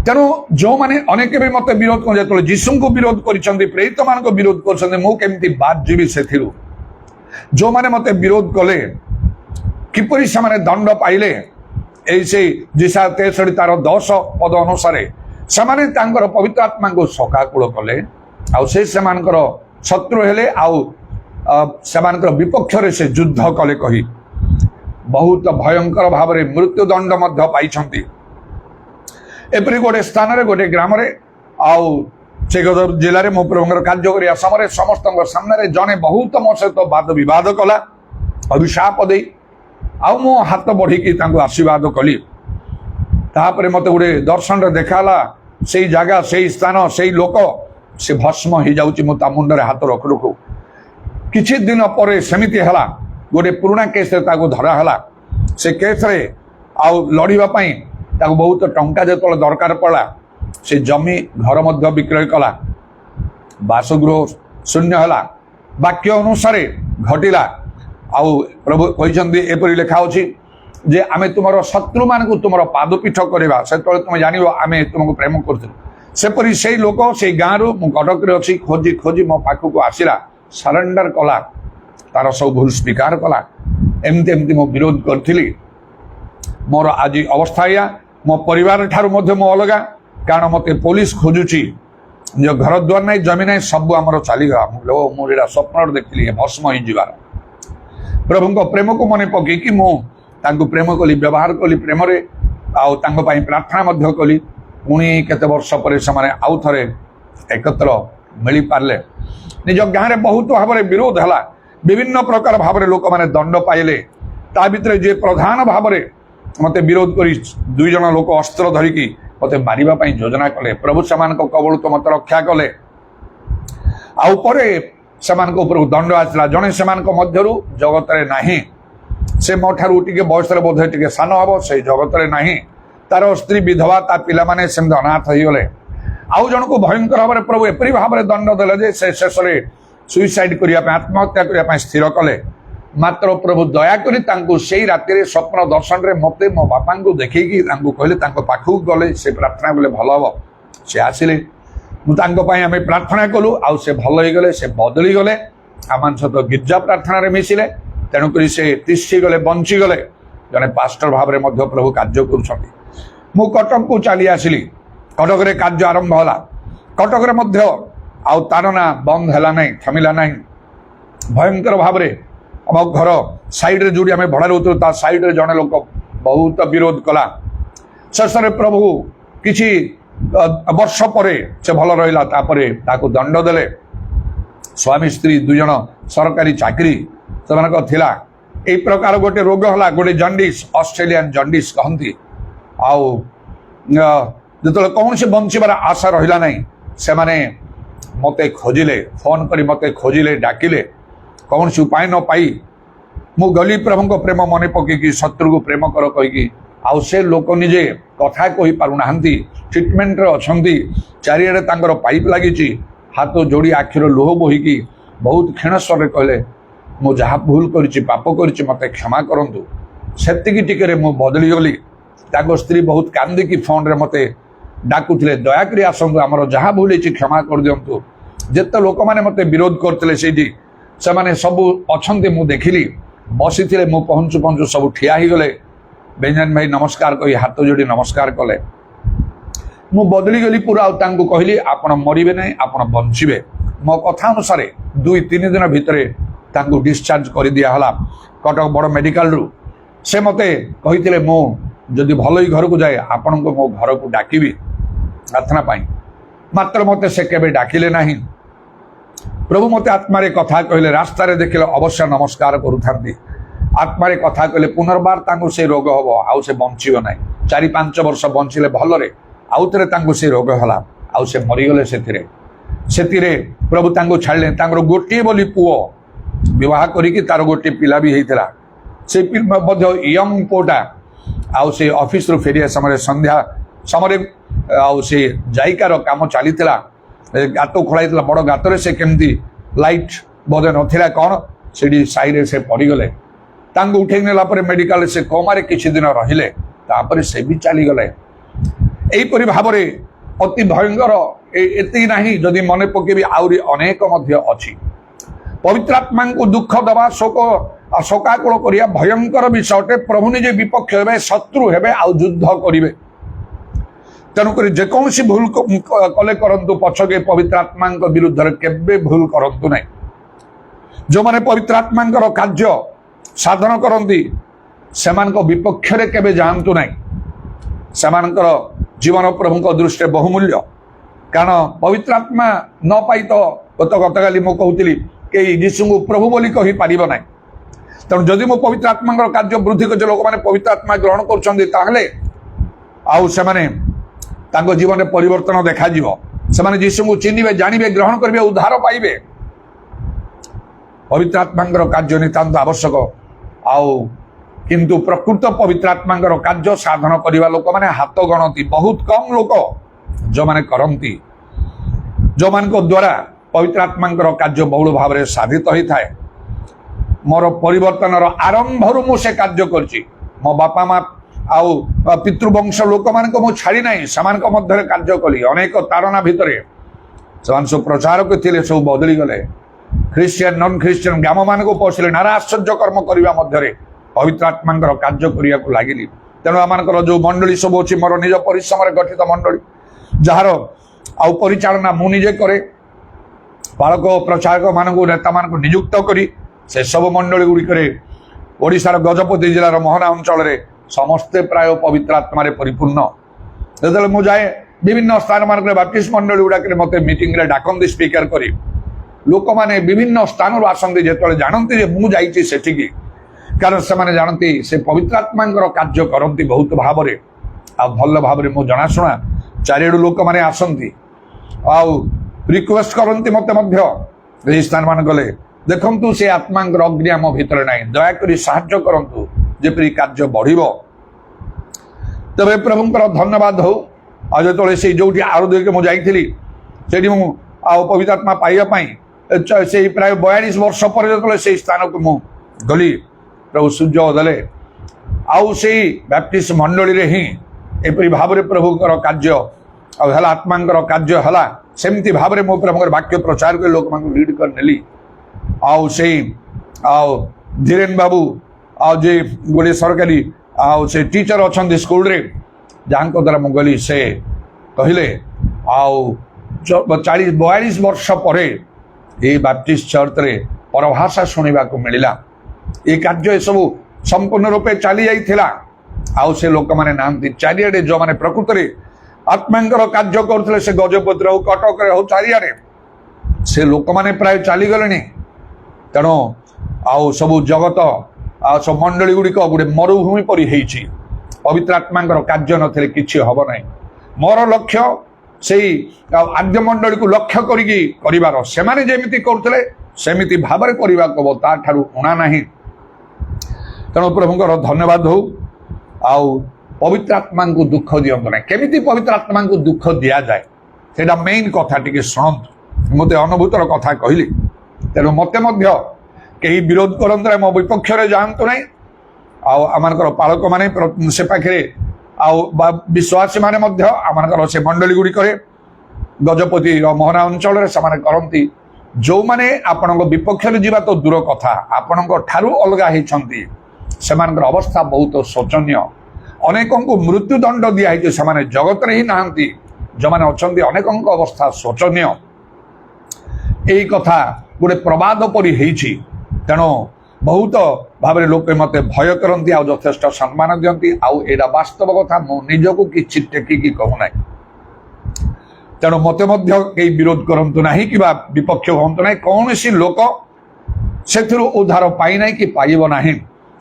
S1: तेणु जो माने अनेक भी मत विरोध कर जीशु को विरोध कर प्रेरित मान विरोध करमती बाद जीवी से जो माने मत विरोध कले किपरि से दंड पाइले ऐसे जिसा 63 तार 10 पद अनुसार सेमाने तांकर पवित्र आत्मा को सकाकूल कले आउ से सेमानकर शत्रु हेले आउ सेमानकर विपक्ष रे से युद्ध कले कही बहुत भयंकर भाव में मृत्युदंड मध्य पाइछंती एपरि गोटे स्थान रे गोटे ग्राम रे आउ चेगदर जिले में मो प्रभुंकर कार्य करिया समय समस्त सामने जने बहुत मो सहित वाद विवाद कला अभिशाप दे आउ मो हाथ बढ़ी आशीर्वाद कली तापर मत गोटे दर्शन देखाला से जगह से स्थान से लोक से भस्म हो जाऊँ मुझे मुंडे हाथ रखु रखु किछि दिन पर सेमिति हला गोटे पुराना केस धराला से केस रे आउ लड़िबा पई ताको बहुत टंका जो दरकार पड़ा से जमी घर मध्य विक्रय कला बासगृह शून्य हला वाक्य अनुसार घटिला आउ प्रभु कहते एपरी लेखा अच्छी जे आमे तुमर शत्रु मान को तुमर पादपीठ करवा से तुम जान आमे तुमको प्रेम करपरी से लोक से गाँव रु कटक अच्छी खोजी खोजी मो पाखक आसला सरेंडर कला तार सब भूल स्वीकार कला एमती एमती मो विरोध करी मोर आज अवस्था या मो परिवार ठारू मो अलगा कारण मत पुलिस खोजुची जो घर द्वार ना जमी ना सब आमर चलीगला मुझे स्वप्न देखी भस्म हो जावार प्रभु प्रेम को मन पकईकि मुझे प्रेम कली व्यवहार कली प्रेम प्रार्थना कली पुणी केते वर्ष पर आउ थे एकत्र मिल पारे निज गाँव में बहुत भाव में विरोध है विभिन्न प्रकार भाव में लोक मैंने दंड पाइले ता भीतर जे प्रधान भाव में मत विरोध कर दुई जन लोक अस्त्र धरिकी मत मारे योजना कले प्रभु से कबल तो मत रक्षा कले से दंड आसला जड़े से मध्यरु जगत रे नाही से मो ठारू टिके बयस बोधे टिके सान हम से जगत रे नाही तार स्त्री विधवा ता पिला माने सेमती अनाथ हो गले आउ जन को भयंकर भाव में प्रभु एपरी भाव में दंड देले जे से शेष में सुइसाइड करने आत्महत्या करने स्थिर कले मात्र प्रभु दयाकोरी से राति स्वप्न दर्शन रे मते मो बापा को देखी कहले पाखक गले से प्रार्थना कले भल हम से आसिले मुझे प्रार्थना कलु आउ से भल हो गले से बदली गले आम सहित गिर्जा प्रार्थना मिसिले तेणुक से तिष्ठी गले बंची गले जड़े पास्टर भाव में प्रभु कार्य करूँ कटक को चली आसिली कटक रे कार्य आरंभ है कटक आउ तार ना बंद है ना थमिला ना भयंकर भाव में आम घर साइड्रे जो आम भड़ा रोतु ता साइड्रे जड़े लोक बहुत विरोध कला शेष में प्रभु किछि वर्ष पर से भल रहा दंड देले स्वामी स्त्री दुई जन सरकारी चाकरी से यही प्रकार गोटे रोग है गोटे जंडिस ऑस्ट्रेलियन जंडिस कहती आउ जो कौन से बंचार आशा रहा ना से मैंने मते खोजिले फोन करी मते खोजिले डाकिले कौन से उपाय न पाई मु गली प्रभु को प्रेम मन पकईकि शत्रु को प्रेम कर कहीकि आउ से लोक निजे कथा कही पारुना ट्रिटमेंट अच्छी चारिड़े पाइप लगी हाथ जोड़ी आखिर लुह बोहीकि बहुत क्षीण स्वर कहले मु जहाँ भूल करी पाप करी मत क्षमा करूँ से मु बदली गली स्त्री बहुत कांदिकी फोन रे मते डाकुले दयाकोरी आसतु आमर जहाँ भूल क्षमा कर दिंतु जिते लोक मैंने मत विरोध करते से सबू अच्छा मु देखिली बसी मु पहुँचु पहुँचु सब ठिया ही गले बेंजामिन भाई नमस्कार कही हाथ जोड़ी नमस्कार कले मु बदली गली पूरा कहली आपण मरबे ना आपण बंचे मो कथा अनुसार 2-3 दिन भितर डिस्चार्ज कर दिहला कटक बड़ मेडिकल रु से मते कही मु जदि भल ही घर को जाए आपण को मो घर को डाकिबी प्रार्थना पाई मात्र मते से केबे डाकिले नाही प्रभु मते आत्मारे कथा कहले रास्तार देखिले अवश्य नमस्कार करूथांती आत्मारे कथा कहले पुनर्बार तांको से रोग हबो आउ से बंचियो नाही 4-5 वर्ष बंचिले भलरे आउ थरे तांको से रोग हला आउ से मरिगले सेतिरे प्रभु तांको छाड़ले तांकर गोटे बोली पुओ विवाह करिकि तार गोटे पिला भी हेइतला से मध्य यंग पोटा आउ से ऑफिस रो फेरिया समय संध्या समय आउ से जाइकार काम चलीला गात खोलाई बड़ गातर से केमती लाइट बोधे नथिला कौन से साइरे से पड़गले उठे नेला मेडिकल से कोमारे किछि दिन रहिले तापर से भी चलीगले एहीपरि भाव अति भयंकर एति नाही जदि मन पकेबी आउरी अनेक मध्य अछि पवित्र आत्मा को दुख दबा शोकाकुल करिया भयंकर विषयटे प्रभु निजे विपक्ष हेबे शत्रु हेबे आ युद्ध करिवे तेणुक जेकोसी भूल कले करंतु पछके पवित्र आत्मा विरुद्ध केबे भूल करंतु नहीं जो माने पवित्र आत्मा कार्य साधन करती से विपक्ष केबे जातु नहीं से जीवन प्रभु दृष्टि बहुमूल्य कारण पवित्र आत्मा न पाई तो गतकाली मु कहूली कि यीशु को प्रभु बोली कही पारिब ना तेणु जदि मो पवित्र आत्मा कार्य वृद्धि कर लोक मैंने पवित्र आत्मा ग्रहण कर जीवन में परिवर्तन देखा से यीशु को चिन्हे जानवे ग्रहण करेंगे उद्धार पाइबे पवित्र आत्मा कार्य नितांत आवश्यक आउ किंतु प्रकृत पवित्र आत्मा कार्य साधन करने लोक मैंने हाथ गणती बहुत कम लोक जो मैंने करती जो मान द्वारा पवित्र आत्मा कार्य बहुल भाव में साधित होता है मोर परिवर्तन आरंभ मुझे कार्य करी मो बापा माँ आउ पितृवंश लोक मान छाड़ी ना से मध्य कार्य कली अनेक तारणा भितर से प्रचारक थे सब बदली गले ख्रीस्टियन नन ख्रीस्टियन ग्राम मान को पशिले नाना आश्चर्य कर्म करने मध्य पवित्र आत्मा कार्य करने को लगिली तेणु आम जो मंडली सब अच्छी मोर निज परिश्रम गठित मंडली जार आउ परिचालना मु निजे करे बालक प्रचारक मान नेता मान नियुक्त करी से सब मंडली गुड़िक ओडिशार गजपति जिलार मोहना अंचल समस्ते प्राय पवित्र आत्मा परिपूर्ण जो मुझे जाए विभिन्न स्थान मान बाप्टिस्ट मंडली गुड़ाक मत मीटिंग डाकती स्पीकर करी लोक मैंने विभिन्न स्थान आसती जो जानती मुझे सेठिकी कारण से जानती से पवित्र आत्मा कार्य करती बहुत भाव में आ भल भाव में मो जनाशुना चारिड़ लोक मैंने आसती आउ रिक्वेस्ट करती मत स्थान मान गले देखु से आत्मा अग्नि आम भितर ना दयाकोरी साहाय्य करतु जेपरी कार्य बढ़ तबे प्रभुंकर धन्यवाद हो आज से जो आरु देख मुझे पवित्र आत्मा पाइबा से प्राय 42 वर्ष पर जो से स्थान को मु गली प्रभु सूर्य देले आउ से बैप्टिस्ट मंडली रे ही एपरी भाव में प्रभुंकर कार्य आला आत्मा कार्य है सेमती भाव में मो प्रभुंकर वाक्य प्रचार कर लोक मान लीड कर नेली आउ से आउ धीरेन बाबू आउ जे गोटे सरकारी आउ से टीचर अच्छा स्कूल रे जहाँ द्वारा मु गली से कहले आउ 40-42 वर्ष पर ये बैप्टिस्ट चर्च रे परभाषा शुणा को मिलला ये कार्य सब संपूर्ण रूपे चली जाइथिला आउ से लोक माने नांती चारियाडे जो माने प्रकृत रे आत्मांकर कार्य करथिले से गजपति हो कटक रे हो चारियाडे से लोक माने प्राय चली गलेनी तेणु आउ सब जगत आ सब मंडली गुड़िक गोटे मरुभूमि परी होइछि पवित्र आत्मा कार्य नथिले किछि हब नाही मोर लक्ष्य से आद्य मंडली को लक्ष्य करिवार सेमाने जेमिति करथिले सेमिति भाव में करबा को ता ठारू उणा नाही तेणु प्रभुंकर धन्यवाद हो आउ पवित्र आत्मा को दुख दियंतु ना केमिति पवित्र आत्मा को दुख दिया जाए सेटा मेन कथा टिके शुणु मते अनुभूतर कथा कहली तेणु मते मध्य कहीं विरोध करते मो विपक्ष जातु ना आमर पालक माने से पाखे विश्वासी माने आमर से मंडली गुड़िक गजपति मोहना अंचल करती जो माने आपण विपक्ष जीवा तो दूर कथा आपण ठारू अलग होती से अवस्था बहुत शोचनीय अनेक को मृत्युदंड दिखाई से जगत ही नहांती जो मैंने अच्छा अनेक अवस्था शोचनीय यही कथा गोटे प्रवाद परी होती तेणु बहुत भाव में लोक मत भय करती आथेष सम्मान दिखती आउ एटा वास्तव कथा मो निजक किसी टेकिकी कहूना तेणु मत कई विरोध करंतु नहीं कि विपक्ष हूँ ना कौन सी लोक से उद्धार पाई ना कि पाइब ना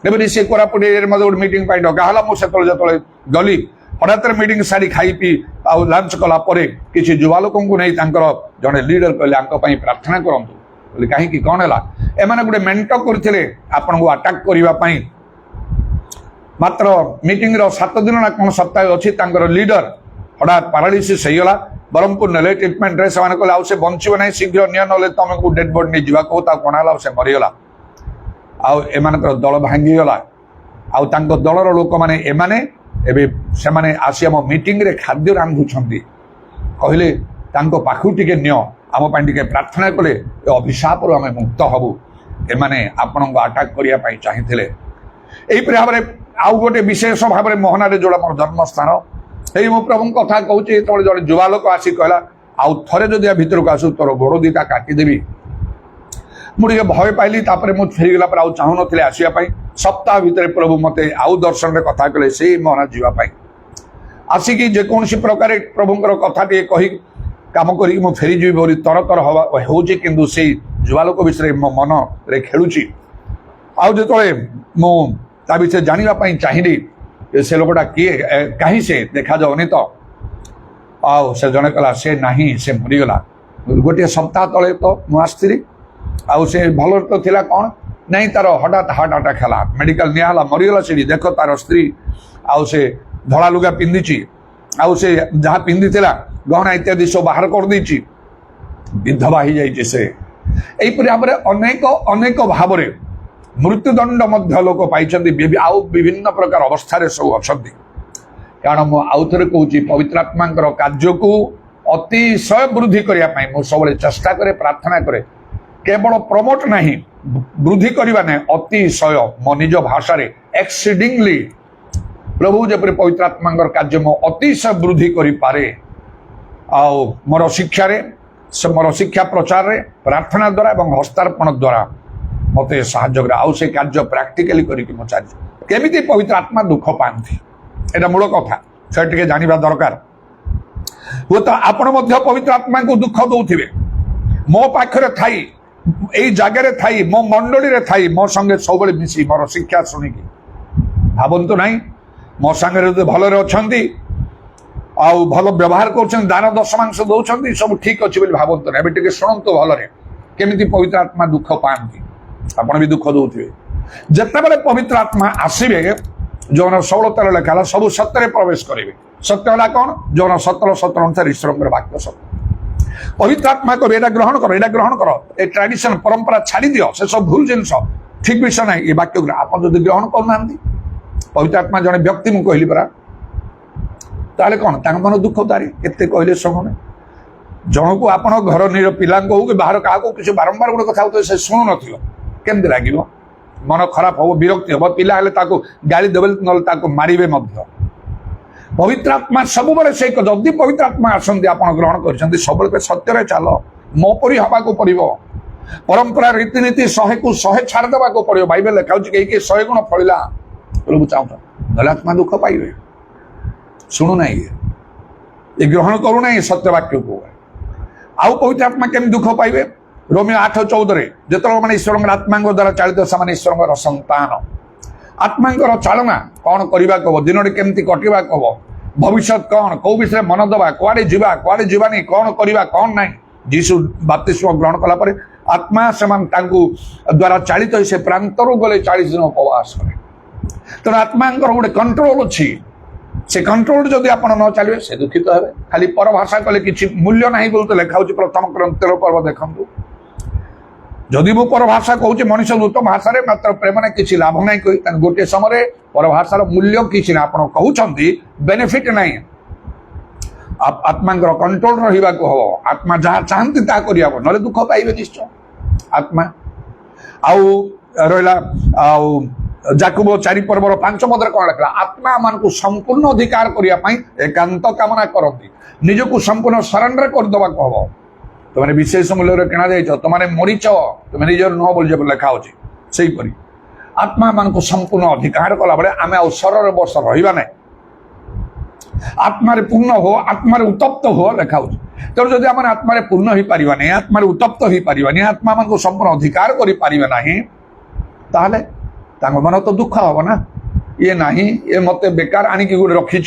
S1: एवं सी कोरापुट एरिया गोटे मीटिंग डकाला मुझे जो गली हठात मीटिंग सारी खाई पी आउ लंच कलापर किसी युवा लोक नहीं जड़े लीडर कहले प्रार्थना करूँ कहीं कौन है एम गोटे मेंट करते आपन को अटाक करने मात्र मीटिंग 7 दिन ना कौन सप्ताह अच्छी लीडर हठात पारालीसीस होगा ब्रह्मपुर ने ट्रिटमेंट रे से बंचब ना शीघ्र नि ना तुमको डेड बॉडी नहीं जावा कौन है से मरीगला आम दल भांगीगला आउ दलर लोक मैंने एमाने से आसी आम मीटिंग रे खाद्य रांधुंट कहले पाखु टे नि आम टे प्रार्थना कले अभिशाप आम मुक्त हबु एमाने आपण को अटाक करने चाहिए यहीपरि भाव में आउ गोटे विशेष भाव में मोहना जोड़ा मोर जन्मस्थान यही मु प्रभु कथा कहूँ जो जड़े युवा लोक आसी कहला आउ थे जदि भितर को आसू तोर गोड़ दीटा काटिदेवी मुझे भय पाइली मुझे फेरीगला पर चाहू नी आसवाई सप्ताह भितर प्रभु मत आउ दर्शन में कथा कले से मोहना जावाई आसिकी जेकोसी प्रकार प्रभुंर कथा टे कही कम करी फेरीजी बोली तर तर होची किंतु से युवा लोक विषय मो मन रे खेलुची आउ जो मुझे विषय जानापी चाहिए से लोकटा किए कहीं से देखा जाऊनी तो आउ से जड़े कहला से नहीं से मरीगला गोटे सप्ताह तले तो मुझे आउ से भल तो थिला कौन नहीं तार हठात हार्ट अटैक है मेडिकल निला मरीगला से देख तार स्त्री आउ से धला लुगा पिंधि आउ से जहाँ पिंधि गहना इत्यादि सब बाहर कर देछि विधवा हो जाइए से यहीपरि भाव में अनेक अनेक भाव में मृत्युदंड मध्य लोक पाई आउ विभिन्न प्रकार अवस्था सब अच्छा कारण मुझे आउ थे कहूँ पवित्र आत्मा कार्य को अतिशय वृद्धि करने मुझे सब चेष्टा करे प्रार्थना करे केवल प्रमोट नहीं वृद्धि करवा ना अतिशय मो निज भाषा एक्सीडिंगली प्रभु जपरी पवित्र आत्मा कार्य मो अतिशय वृद्धि करे आउ मोर शिक्षा मोर शिक्षा प्रचार रे प्रार्थना द्वारा एवं हस्तार्पण द्वारा मत साहाय्य आउ से कार्य प्राक्टिकली करके केमी पवित्र आत्मा दुख पाती एटा मूल कथा से टे जाना दरकार वो तो आपण पवित्र आत्मा को दुख दौथे मो पाखरे थाई यही जगार थाई मो मंडली थाई मो संगे सब मिसी मोर शिक्षा शुणिकी भावतु ना मो सांगे भलरे अच्छा आउ भल व्यवहार कर दान दशमांश दौरान सब ठीक अच्छे भावतु ना टे शुणु भलरे केमी पवित्र आत्मा दुख पाती आपण भी दुख दौथे जिते पवित्र आत्मा आसवे जो 16 लेखा सब सत्य प्रवेश करेंगे सत्य है कौन जो 17 अनुसार ईश्वर वाक्य सत्य पवित्र आत्मा कह एटा ग्रहण कर ए ट्रेडिशन परंपरा छाड़ी दियो से सब भूल जिन ठीक विषय ना ये वाक्य आप ग्रहण करना पवित्र आत्मा जड़े व्यक्ति मुझे कहली परा ताले कौन मन दुख तारी केते कहले शुणुने जन को आप घर निर पिला हो कि बाहर क्या किसी बारंबार गोटे कथा से शुणु न केमती लगे मन खराब हम विरक्ति हम पिला गाड़ी देवे ना मारे पवित्र आत्मा सब से जदि पवित्र आत्मा आसती आप ग्रहण कर सब सत्य चल मोपरी हवा को पड़ो परंपरा रीतिनीति 100 को 100 छाड़देवा को पड़ो बाइबल लिखा कहीं 100 गुण फलिला प्रभु चाहता ना आत्मा दुख पाइबे शुणु ना ये ग्रहण करूना सत्य वाक्य को आउ पवित्र आत्मा केम दुख पाइबे रोमियो 8:14 जो मैंने ईश्वर आत्मा द्वारा चालित से ईश्वर संतान आत्मा चालना कौन करवा कह दिन केमती कटवा कह भविष्य कौन कौ विषय मन दबा कुआड़े जीवानी कौन करवा कौन ना जीशु बाप्तिस्म ग्रहण कलापर आत्मा से द्वारा चालित से प्रांतर गले 40 दिन उपवास करे तेना आत्मा गोटे कंट्रोल अच्छी से कंट्रोल जदि आप न चलिए से दुखित हे खाली पर भाषा कले किसी मूल्य ना बोलते लिखा प्रथम क्रंतर पर्व देखु जदि मु पर भाषा कहूँ मनीष दूत भाषा मात्र प्रेम ने किसी लाभ ना गोटे समय पर भाषार मूल्य किसी ना आप कहते बेनिफिट ना आत्मा कंट्रोल रहा हम आत्मा जहाँ चाहती ता करवा ना दुख पाइबे निश्चय आत्मा आउ रहा जाकुब 4 पर्वर 5 पदर कौन लिखा आत्मा मान को संपूर्ण अधिकार करने एकांत कामना करती निजक संपूर्ण सरेंडर करदे हम तुमने विशेष मूल्य किणा जाइछ तुमने मरीच तुम निजर नुह बोल जब लिखा अच्छे आत्मा मान को संपूर्ण अधिकार कला बेले आम आ सरर बस रहा ना आत्मार पूर्ण हो आत्मार उत्तप्त हो लिखा हो तेणु जदि आम आत्मार पूर्ण हो पारे आत्मार उत्तप्त हो पारे आत्मा मान संपूर्ण अधिकार करें मन तो दुख हम ना ये ना ये मत बेकार आणिक गोटे रखी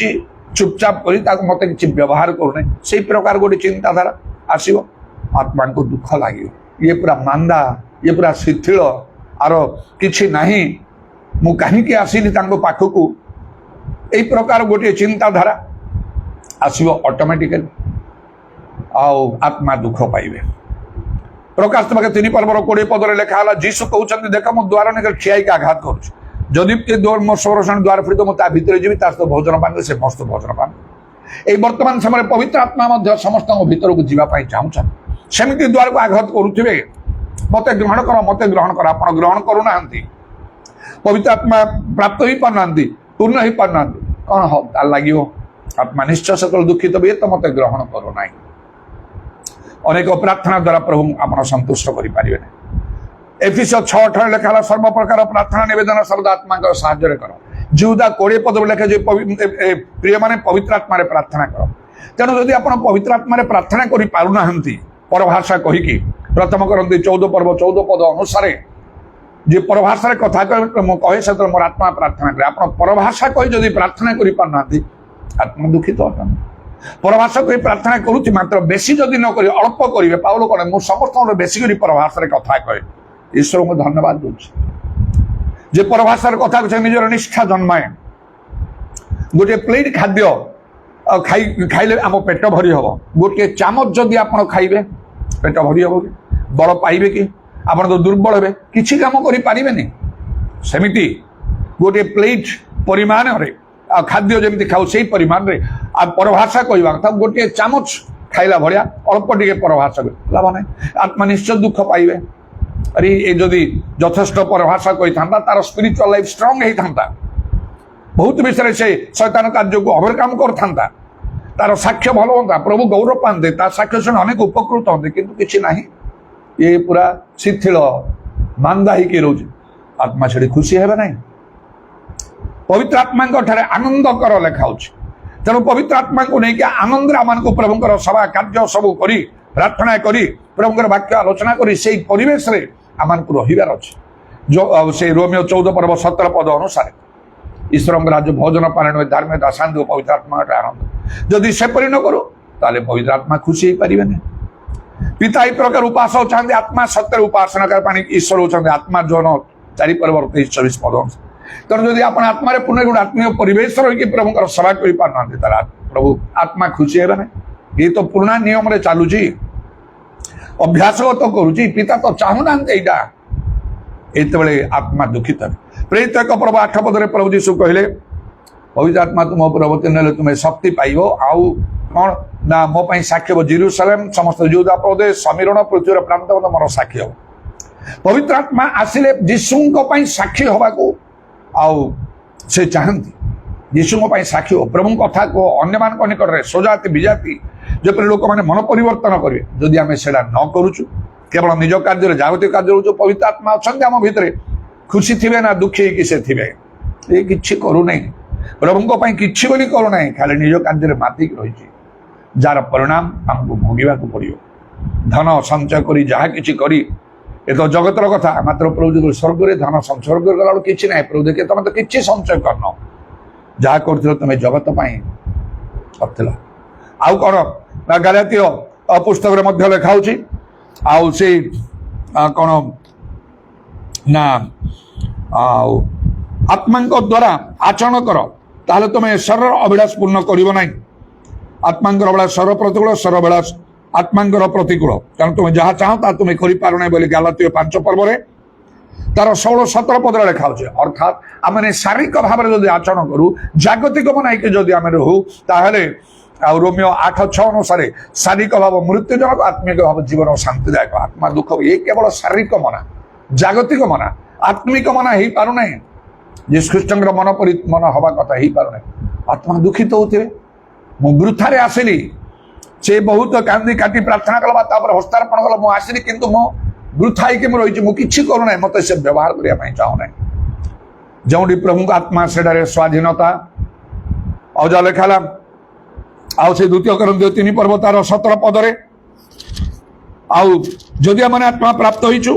S1: चुपचाप कर मत कि व्यवहार करूना से प्रकार गोटे चिंताधारा आसो आत्मा को दुख लगे ये पूरा मांदा ये पूरा शिथिल आर कि नहीं मु कहीं आसिली पाखक यही प्रकार गोटे चिंताधारा आसो ऑटोमेटिकली आत्मा दुख पाइबे। प्रकाश तक 3 पर्वर 20 पदर लिखा जीशु कहते देख मो द्वार निकट ठिया आघात करुदी मो स्वरक्षण द्वार फिर तो मुझे भीतर जी भोजन पान से मस्त भोजन पान ये वर्तमान समय पवित्र आत्मा समस्त भीतर को जावाई चाहूँ सेमती द्वार को आघात करुवे मत ग्रहण कर आप ग्रहण करूना पवित्र आत्मा प्राप्त हो पारना पूर्ण हो पारना कौन हो लगे आत्मा निश्चय से दुखित भी तो मत ग्रहण करूना अनेक प्रार्थना द्वारा प्रभु आप संतुष्ट करें। एफिसियो 6:18 लिखा सर्व प्रकार प्रार्थना निवेदन शब्द आत्मा साहाय्य कर जिहुदा 20 पद लिखे जो प्रिय माने पवित्र आत्मा प्रार्थना कर तेणु जदि आप पवित्र आत्मा प्रार्थना कर पारना परभाषा कहीकि प्रथम करती 14 पर्व 14 पद अनुसार जे परभाषा कथा कहे से मोर आत्मा प्रार्थना करे आप परभाषा कही जदि प्रार्थना कर पारना आत्मा दुखित अटन परभाषा कही प्रार्थना करुच्ची मात्र बेसी जदि न करी अल्प करेंगे पाउल कहे मुझे समस्त बेसी कर परभाषा कथा कहे ईश्वर को धन्यवाद दूसरी जे परभाषा कथा कहे निजर निष्ठा जन्माए गोटे प्लेट खाद्य खाइले आम पेट भरी हम गोटे चामच जदि आप खाइबे पेट भरी हम कि बल पाइबे कि आप तो दुर्बल हे किसी काम करें सेमिति गोटे प्लेट परिमाण खाद्य जमी खाऊ से परिमाण में परभाषा कहवा कथा गोटे चामच खाइला भाया अल्प टे परभाषा लाभ ना आत्मा निश्चय दुख पाइबे अरे ये जदि यथेष्ट परभाषा कही था तार स्पिरिचुअल लाइफ स्ट्रंग होता बहुत विषय से शैतान कार्य को ओवरकम करता तार साक्ष्य भल होता प्रभु गौरव पाते साक्ष्य शुणी अनेक उपकृत होते कि किसी ना ये पूरा शिथिल मांदा ही रोज आत्मा छेड़ी खुशी है ना पवित्र आत्मा आनंद कर लिखा तेणु पवित्र आत्मा को लेकिन आनंद आम को प्रभुंर सभा कार्य सब करी प्रार्थना करी प्रभुंर वाक्य आलोचना करी से परिवेश रे आम को रहीबार अच्छे जो से रोमियो 14 पर्व 17 पद अनुसार ईश्वर राज्य भोजन पालन धार्मिकता शांति पवित्र आत्मा आनंद जदि सेपरी न करो ताले पवित्र आत्मा खुशी हो पारे नहीं पिता एक प्रकार उपास चाहते आत्मा सत्य उपासना कर ईश्वर होते आत्मा जन 4 पर्व 23-24 पद तेणु जदि आप आत्मा पुनः गोटे आत्मीय परिवेश रही प्रभुंर सेवा कर पारना प्रभु आत्मा खुशी है ना ये तो पुराना नियम रे चलुची अभ्यासगत करुच्ची पिता तो चाहूना ये आत्मा दुखित है प्रेरित 1 पर्व 8 पदरे प्रभु यीशु कहले पवित्र आत्मा तुम प्रवर्तन तुम्हें शक्ति पाइब आउ कौन ना मो साक्षी हो जेरूशलेम समस्त यहूदा प्रदेश समीरण पृथ्वी प्रांत मोर साक्षी हो पवित्र आत्मा आसिले यीशु साक्षी हवा को आउ से चाहती यीशु साक्षी हो प्रभु कथा को अन्य मान निकट में स्वजाति विजाति जब लोक मैंने मन परिवर्तन करेंगे जदि आम से न करुचु केवल निज कार्य जागतिक कार्य जो पवित्र आत्मा अच्छा आम भितर खुशी थे ना दुखी से थे ये कि करूना प्रभु कि करूना खाली निज कार्य मातिक रही जार परिणाम आमको भोगवा पड़ो धन संचय करी जहाँ किसी करी ये तो जगतर कथा मात्र प्रभु जो स्वर्ग में धन संसर्ग गला कि ना प्रभु देखे तुम तो किसी संचय करन जहाँ कर तुम्हें जगत कर आउ कौन गलातीय पुस्तक लिखा आउ से कौन ना आत्मा द्वारा आचरण कर ताहले तुम्हें शरीर अभिलाष पूर्ण करिबो नहीं आत्मा अभिलाष शरीर प्रतिकूल शरीर अभिलाष आत्मा प्रतिकूल कारण तुम्हें जहाँ चाहो तुम्हें करना बोली गलातीय 5 पर्व तार 16-17 पद लिखा अर्थात आम शारीरिक भाव में जब आचरण करूँ जागतिक बनाई जदि आम रहू ताहले रोमियो 8:6 अनुसार शारीरिक भाव मृत्युजनक आत्मिक भाव जीवन शांतिदायक आत्मा दुख ये केवल शारीरिक मना जागतिक मना आत्मिक मना हो पारना जीसु ख्रीष्ट मन हवा कथा हो पारना आत्मा दुखित होते वृथारे आसिली से बहुत कांदी काटी प्रार्थना कला हस्तार्पण कला मुझे आसिली किंतु मो वृथा ही रही मुझे करूना मत से व्यवहार करने चाहूना जो प्रभु आत्मा से स्वाधीनता और जहाँ लिखा ଆଉ ସେ ଦ୍ୱିତୀୟ କରନ୍ଥୀୟ 3 ପର୍ବ ତାର 17 ପଦରେ ଆଉ ଯଦି ଆମେ ଆତ୍ମା ପ୍ରାପ୍ତ ହେଇଛୁ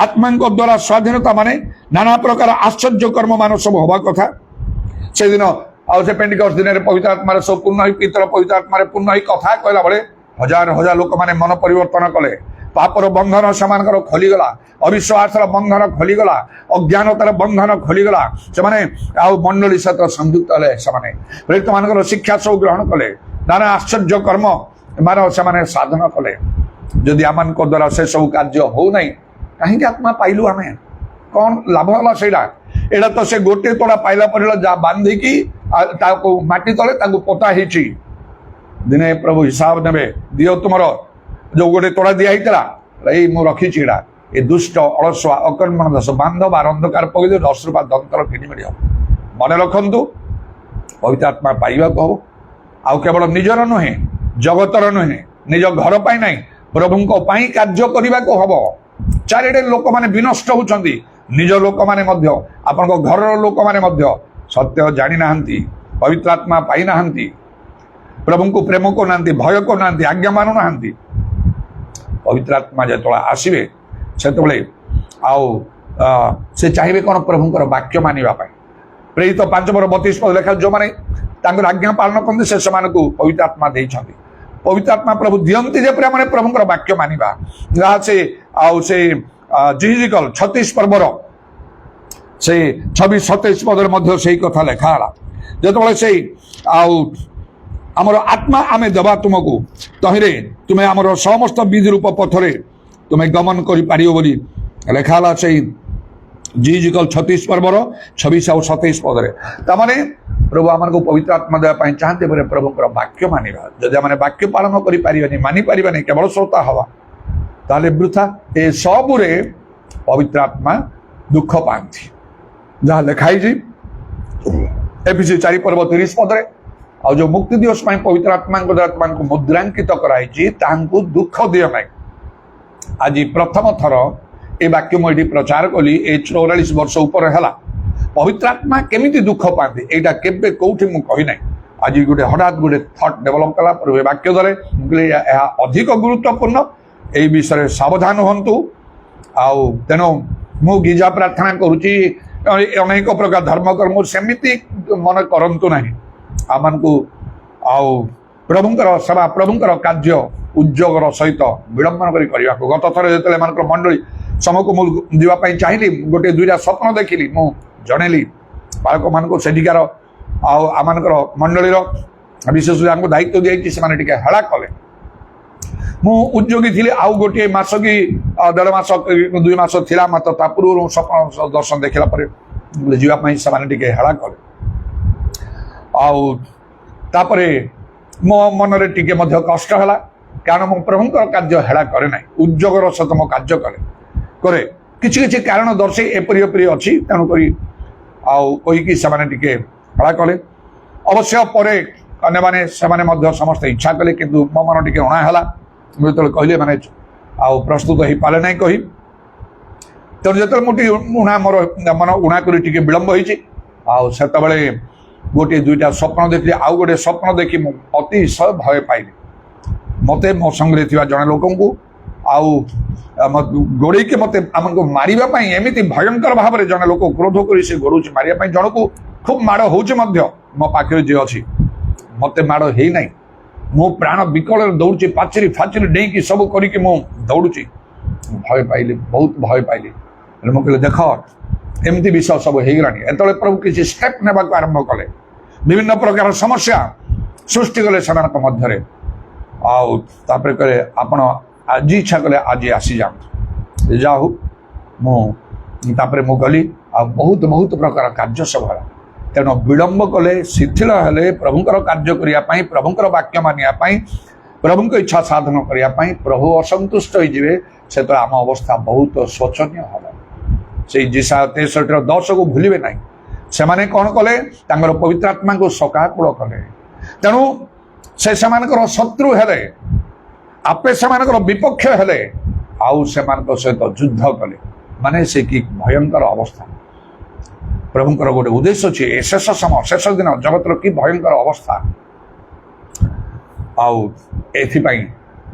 S1: ଆତ୍ମାଙ୍କ ଦ୍ୱାରା ସ୍ୱାଧୀନତା ମାନେ ନାନା ପ୍ରକାର ଆଶ୍ଚର୍ଯ୍ୟ କର୍ମ ମାନ ସବୁ ହବା କଥା। ସେଦିନ ଆଉ ସେ ପେଣ୍ଟିକଷ୍ଟ ଦିନରେ ପବିତ୍ର ଆତ୍ମାରେ ସବୁ ପୂର୍ଣ୍ଣ ହୋଇ ପିତର ପବିତ୍ର ଆତ୍ମାରେ ପୂର୍ଣ୍ଣ ହୋଇ କଥା କହିଲା ବେଳେ ହଜାର ହଜାର ଲୋକମାନେ ମନ ପରିବର୍ତ୍ତନ କଲେ। ପାପର ବନ୍ଧନ ସେମାନଙ୍କର ଖୋଲିଗଲା, ଅବିଶ୍ୱାସର ବନ୍ଧନ ଖୋଲିଗଲା, ଅଜ୍ଞାନତାର ବନ୍ଧନ ଖୋଲିଗଲା। ସେମାନେ ଆଉ ମଣ୍ଡଳୀ ସହିତ ସଂଯୁକ୍ତ ହେଲେ, ସେମାନେ ପ୍ରେରିତମାନଙ୍କର ଶିକ୍ଷା ସବୁ ଗ୍ରହଣ କଲେ, ନାନା ଆଶ୍ଚର୍ଯ୍ୟ କର୍ମ ମାନ ସେମାନେ ସାଧନ କଲେ। ଯଦି ଆମମାନଙ୍କ ଦ୍ୱାରା ସେ ସବୁ କାର୍ଯ୍ୟ ହଉନାହିଁ କାହିଁକି ଆତ୍ମା ପାଇଲୁ ଆମେ? କଣ ଲାଭ ହେଲା ସେଇଟା? ଏଇଟା ତ ସେ ଗୋଟିଏ ତୋଡ଼ା ପାଇଲା ପରେ ଯାହା ବାନ୍ଧିକି ତାକୁ ମାଟି ତଳେ ତାକୁ ପୋତା ହେଇଛି। ଦିନେ ପ୍ରଭୁ ହିସାବ ନେବେ, ଦିଅ ତୁମର ଯୋଉ ଗୋଟେ ତୋଡ଼ା ଦିଆ ହେଇଥିଲା, ଏଇ ମୁଁ ରଖିଛି ଏଇଟା, ଏ ଦୁଷ୍ଟ ଅଳସୁଆ ଅକର୍ମଣ ଦାସ ବାନ୍ଧ ବା ଅନ୍ଧକାର ପକେଇ ଅଶ୍ରୁ ବା ଦନ୍ତର କିଣି ମିଳିବ। ମନେ ରଖନ୍ତୁ, ପବିତ୍ର ଆତ୍ମା ପାଇବାକୁ ହବ। ଆଉ କେବଳ ନିଜର ନୁହେଁ, ଜଗତର ନୁହେଁ, ନିଜ ଘର ପାଇଁ ନାହିଁ, ପ୍ରଭୁଙ୍କ ପାଇଁ କାର୍ଯ୍ୟ କରିବାକୁ ହବ। ଚାରିଆଡ଼େ ଲୋକମାନେ ବିନଷ୍ଟ ହଉଛନ୍ତି, ନିଜ ଲୋକମାନେ ମଧ୍ୟ, ଆପଣଙ୍କ ଘରର ଲୋକମାନେ ମଧ୍ୟ ସତ୍ୟ ଜାଣିନାହାନ୍ତି, ପବିତ୍ର ଆତ୍ମା ପାଇନାହାନ୍ତି, ପ୍ରଭୁଙ୍କୁ ପ୍ରେମ କରୁନାହାନ୍ତି, ଭୟ କରୁନାହାନ୍ତି, ଆଜ୍ଞା ମାନୁନାହାନ୍ତି। ପବିତ୍ର ଆତ୍ମା ଯେତେବେଳେ ଆସିବେ ସେତେବେଳେ ଆଉ ସେ ଚାହିଁବେ କ'ଣ? ପ୍ରଭୁଙ୍କର ବାକ୍ୟ ମାନିବା ପାଇଁ। ପ୍ରେରିତ 5:32 ଲେଖା, ଯେଉଁମାନେ ତାଙ୍କର ଆଜ୍ଞା ପାଳନ କରନ୍ତି ସେ ସେମାନଙ୍କୁ ପବିତ୍ର ଆତ୍ମା ଦେଇଛନ୍ତି। ପବିତ୍ର ଆତ୍ମା ପ୍ରଭୁ ଦିଅନ୍ତି ଯେପରି ଆମେ ପ୍ରଭୁଙ୍କର ବାକ୍ୟ ମାନିବା। ଯାହା ସେ ଆଉ ସେ ଜିହିଜିକଲ 36 ପର୍ବର ସେ 26-27 ପଦରେ ମଧ୍ୟ ସେଇ କଥା ଲେଖା ହେଲା। ଯେତେବେଳେ ସେଇ ଆଉ ଆମର ଆତ୍ମା ଆମେ ଦେବା ତୁମକୁ, ତହିଁରେ ତୁମେ ଆମର ସମସ୍ତ ବିଧିରୂପ ପଥରେ ତୁମେ ଗମନ କରିପାରିବ ବୋଲି ଲେଖା ହେଲା ସେଇ ଜିହିଜିକଲ 36 ପର୍ବର 26 ଆଉ 27 ପଦରେ। ତାମାନେ ପ୍ରଭୁ ଆମକୁ ପବିତ୍ର ଆତ୍ମା ଦେବା ପାଇଁ ଚାହାନ୍ତି ପରେ ପ୍ରଭୁଙ୍କର ବାକ୍ୟ ମାନିବା। ଯଦି ଆମେ ବାକ୍ୟ ପାଳନ କରିପାରିବାନି, ମାନିପାରିବାନି, କେବଳ ଶ୍ରୋତା ହବା, ତାହେଲେ ବୃଥା। ଏ ସବୁରେ ପବିତ୍ର ଆତ୍ମା ଦୁଃଖ ପାଆନ୍ତି। ଯାହା ଲେଖା ହେଇଛି ଏଫେସୀ 4 ପର୍ବ 30 ପଦରେ, ଆଉ ଯୋଉ ମୁକ୍ତି ଦିବସ ପାଇଁ ପବିତ୍ର ଆତ୍ମାଙ୍କ ଦ୍ୱାରା ଆତ୍ମାଙ୍କୁ ମୁଦ୍ରାଙ୍କିତ କରାଯାଇଛି, ତାହାଙ୍କୁ ଦୁଃଖ ଦିଅ ନାହିଁ। ଆଜି ପ୍ରଥମ ଥର ଏ ବାକ୍ୟ ମୁଁ ଏଠି ପ୍ରଚାର କଲି, ଏ 44 ବର୍ଷ ଉପରେ ହେଲା। ପବିତ୍ର ଆତ୍ମା କେମିତି ଦୁଃଖ ପାଆନ୍ତି ଏଇଟା କେବେ କୋଉଠି ମୁଁ କହିନାହିଁ। ଆଜି ଗୋଟେ ହଠାତ୍ ଗୋଟେ ଥଟ୍ ଡେଭଲପ କଲା ପରେ ବାକ୍ୟ ଦ୍ୱାରା ମୁଁ କହିଲି ଏହା ଅଧିକ ଗୁରୁତ୍ୱପୂର୍ଣ୍ଣ, এই বিষয়ে সাবধান হুঁতু। আউ তেণু মু গির্জা প্রার্থনা করুছি, অনেক প্রকার ধর্মকর্ম সেমিতি মনে করন্তু না। ଆମକୁ ଆଉ ପ୍ରଭୁଙ୍କର ସେବା, ପ୍ରଭୁଙ୍କର କାର୍ଯ୍ୟ ଉଦ୍ଯୋଗର ସହିତ ବିଳମ୍ବନ କରି କରିବାକୁ। ଗତ ଥର ଯେତେବେଳେ ଏମାନଙ୍କର ମଣ୍ଡଳୀ ସମୟକୁ ମୁଁ ଯିବା ପାଇଁ ଚାହିଁଲି, ଗୋଟିଏ ଦୁଇଟା ସ୍ୱପ୍ନ ଦେଖିଲି, ମୁଁ ଜଣେଇଲି ବାଳକମାନଙ୍କୁ ସେଠିକାର ଆଉ ଆମମାନଙ୍କର ମଣ୍ଡଳୀର ବିଶେଷ ଯାହାଙ୍କୁ ଦାୟିତ୍ୱ ଦିଆଯାଇଛି ସେମାନେ ଟିକେ ହେଳା କଲେ। ମୁଁ ଉଦ୍ଯୋଗୀ ଥିଲି, ଆଉ ଗୋଟିଏ ମାସ କି 1.5 ମାସ 2 ମାସ ଥିଲା ମାତ୍ର, ତା ପୂର୍ବରୁ ସ୍ୱପ୍ନ ଦର୍ଶନ ଦେଖିଲା ପରେ ଯିବା ପାଇଁ ସେମାନେ ଟିକେ ହେଳା କଲେ। ଆଉ ତାପରେ ମୋ ମନରେ ଟିକେ ମଧ୍ୟ କଷ୍ଟ ହେଲା, କାରଣ ମୁଁ ପ୍ରଭୁଙ୍କର କାର୍ଯ୍ୟ ହେଳା କରେ ନାହିଁ, ଉଦ୍ଯୋଗର ସହିତ ମୁଁ କାର୍ଯ୍ୟ କରେ। କିଛି କିଛି କାରଣ ଦର୍ଶାଇ ଏପରି ଏପରି ଅଛି, ତେଣୁକରି ଆଉ କହିକି ସେମାନେ ଟିକେ ହେଳା କଲେ। ଅବଶ୍ୟ ପରେ ଅନ୍ୟମାନେ ସେମାନେ ମଧ୍ୟ ସମସ୍ତେ ଇଚ୍ଛା କଲେ, କିନ୍ତୁ ମୋ ମନ ଟିକେ ଉଣା ହେଲା। ମୁଁ ଯେତେବେଳେ କହିଲେ ମାନେ ଆଉ ପ୍ରସ୍ତୁତ ହେଇପାରିଲେ ନାହିଁ କହି, ତେଣୁ ଯେତେବେଳେ ମୁଁ ଟିକେ ମୋର ମନ ଉଣା କରି ଟିକେ ବିଳମ୍ବ ହେଇଛି। ଆଉ ସେତେବେଳେ ଗୋଟିଏ ଦୁଇଟା ସ୍ୱପ୍ନ ଦେଖିଲି, ଆଉ ଗୋଟେ ସ୍ୱପ୍ନ ଦେଖି ମୁଁ ଅତିଶୟ ଭୟ ପାଇଲି। ମୋତେ ମୋ ସଙ୍ଗରେ ଥିବା ଜଣେ ଲୋକଙ୍କୁ ଆଉ ଗୋଡ଼େଇକି ମୋତେ ଆମକୁ ମାରିବା ପାଇଁ ଏମିତି ଭୟଙ୍କର ଭାବରେ ଜଣେ ଲୋକ କ୍ରୋଧ କରି ସେ ଗୋଡ଼ଉଛି ମାରିବା ପାଇଁ। ଜଣକୁ ଖୁବ୍ ମାଡ଼ ହେଉଛି ମଧ୍ୟ, ମୋ ପାଖରେ ଯିଏ ଅଛି, ମୋତେ ମାଡ଼ ହେଇନାହିଁ। ମୁଁ ପ୍ରାଣ ବିକଳରେ ଦୌଡ଼ୁଛି, ପାଚେରୀ ଫାଚେରୀ ଡେଇଁକି ସବୁ କରିକି ମୁଁ ଦୌଡ଼ୁଛି। ଭୟ ପାଇଲି, ବହୁତ ଭୟ ପାଇଲି। ମୁଁ କହିଲି ଦେଖ ଏମିତି ବିଷୟ ସବୁ ହେଇଗଲାଣି। ଏତେବେଳେ ପ୍ରଭୁ କିଛି ଷ୍ଟେପ୍ ନେବାକୁ ଆରମ୍ଭ କଲେ, ବିଭିନ୍ନ ପ୍ରକାର ସମସ୍ୟା ସୃଷ୍ଟି କଲେ ସେମାନଙ୍କ ମଧ୍ୟରେ। ଆଉ ତାପରେ କହିଲେ ଆପଣ ଆଜି ଇଚ୍ଛା କଲେ ଆଜି ଆସିଯାଆନ୍ତୁ। ଯା ହଉ ତାପରେ ମୁଁ ଗଲି, ଆଉ ବହୁତ ବହୁତ ପ୍ରକାର କାର୍ଯ୍ୟ ସବୁ ହେଲା। ତେଣୁ ବିଳମ୍ବ କଲେ, ଶିଥିଳ ହେଲେ ପ୍ରଭୁଙ୍କର କାର୍ଯ୍ୟ କରିବା ପାଇଁ, ପ୍ରଭୁଙ୍କର ବାକ୍ୟ ମାନିବା ପାଇଁ, ପ୍ରଭୁଙ୍କ ଇଚ୍ଛା ସାଧନ କରିବା ପାଇଁ ପ୍ରଭୁ ଅସନ୍ତୁଷ୍ଟ ହୋଇଯିବେ। ସେତେବେଳେ ଆମ ଅବସ୍ଥା ବହୁତ ଶୋଚନୀୟ ହେବ। ସେଇ ଯେଶାୟା 63:10କୁ ଭୁଲିବେ ନାହିଁ। ସେମାନେ କ'ଣ କଲେ? ତାଙ୍କର ପବିତ୍ର ଆତ୍ମାଙ୍କୁ ଶୋକାକୁଳ କଲେ। ତେଣୁ ସେ ସେମାନଙ୍କର ଶତ୍ରୁ ହେଲେ, ଆପେ ସେମାନଙ୍କର ବିପକ୍ଷ ହେଲେ, ଆଉ ସେମାନଙ୍କ ସହିତ ଯୁଦ୍ଧ କଲେ। ମାନେ ସେ କି ଭୟଙ୍କର ଅବସ୍ଥା। ପ୍ରଭୁଙ୍କର ଗୋଟେ ଉଦ୍ଦେଶ୍ୟ ଅଛି, ଏ ଶେଷ ସମୟ, ଶେଷ ଦିନ ଜଗତର କି ଭୟଙ୍କର ଅବସ୍ଥା। ଆଉ ଏଥିପାଇଁ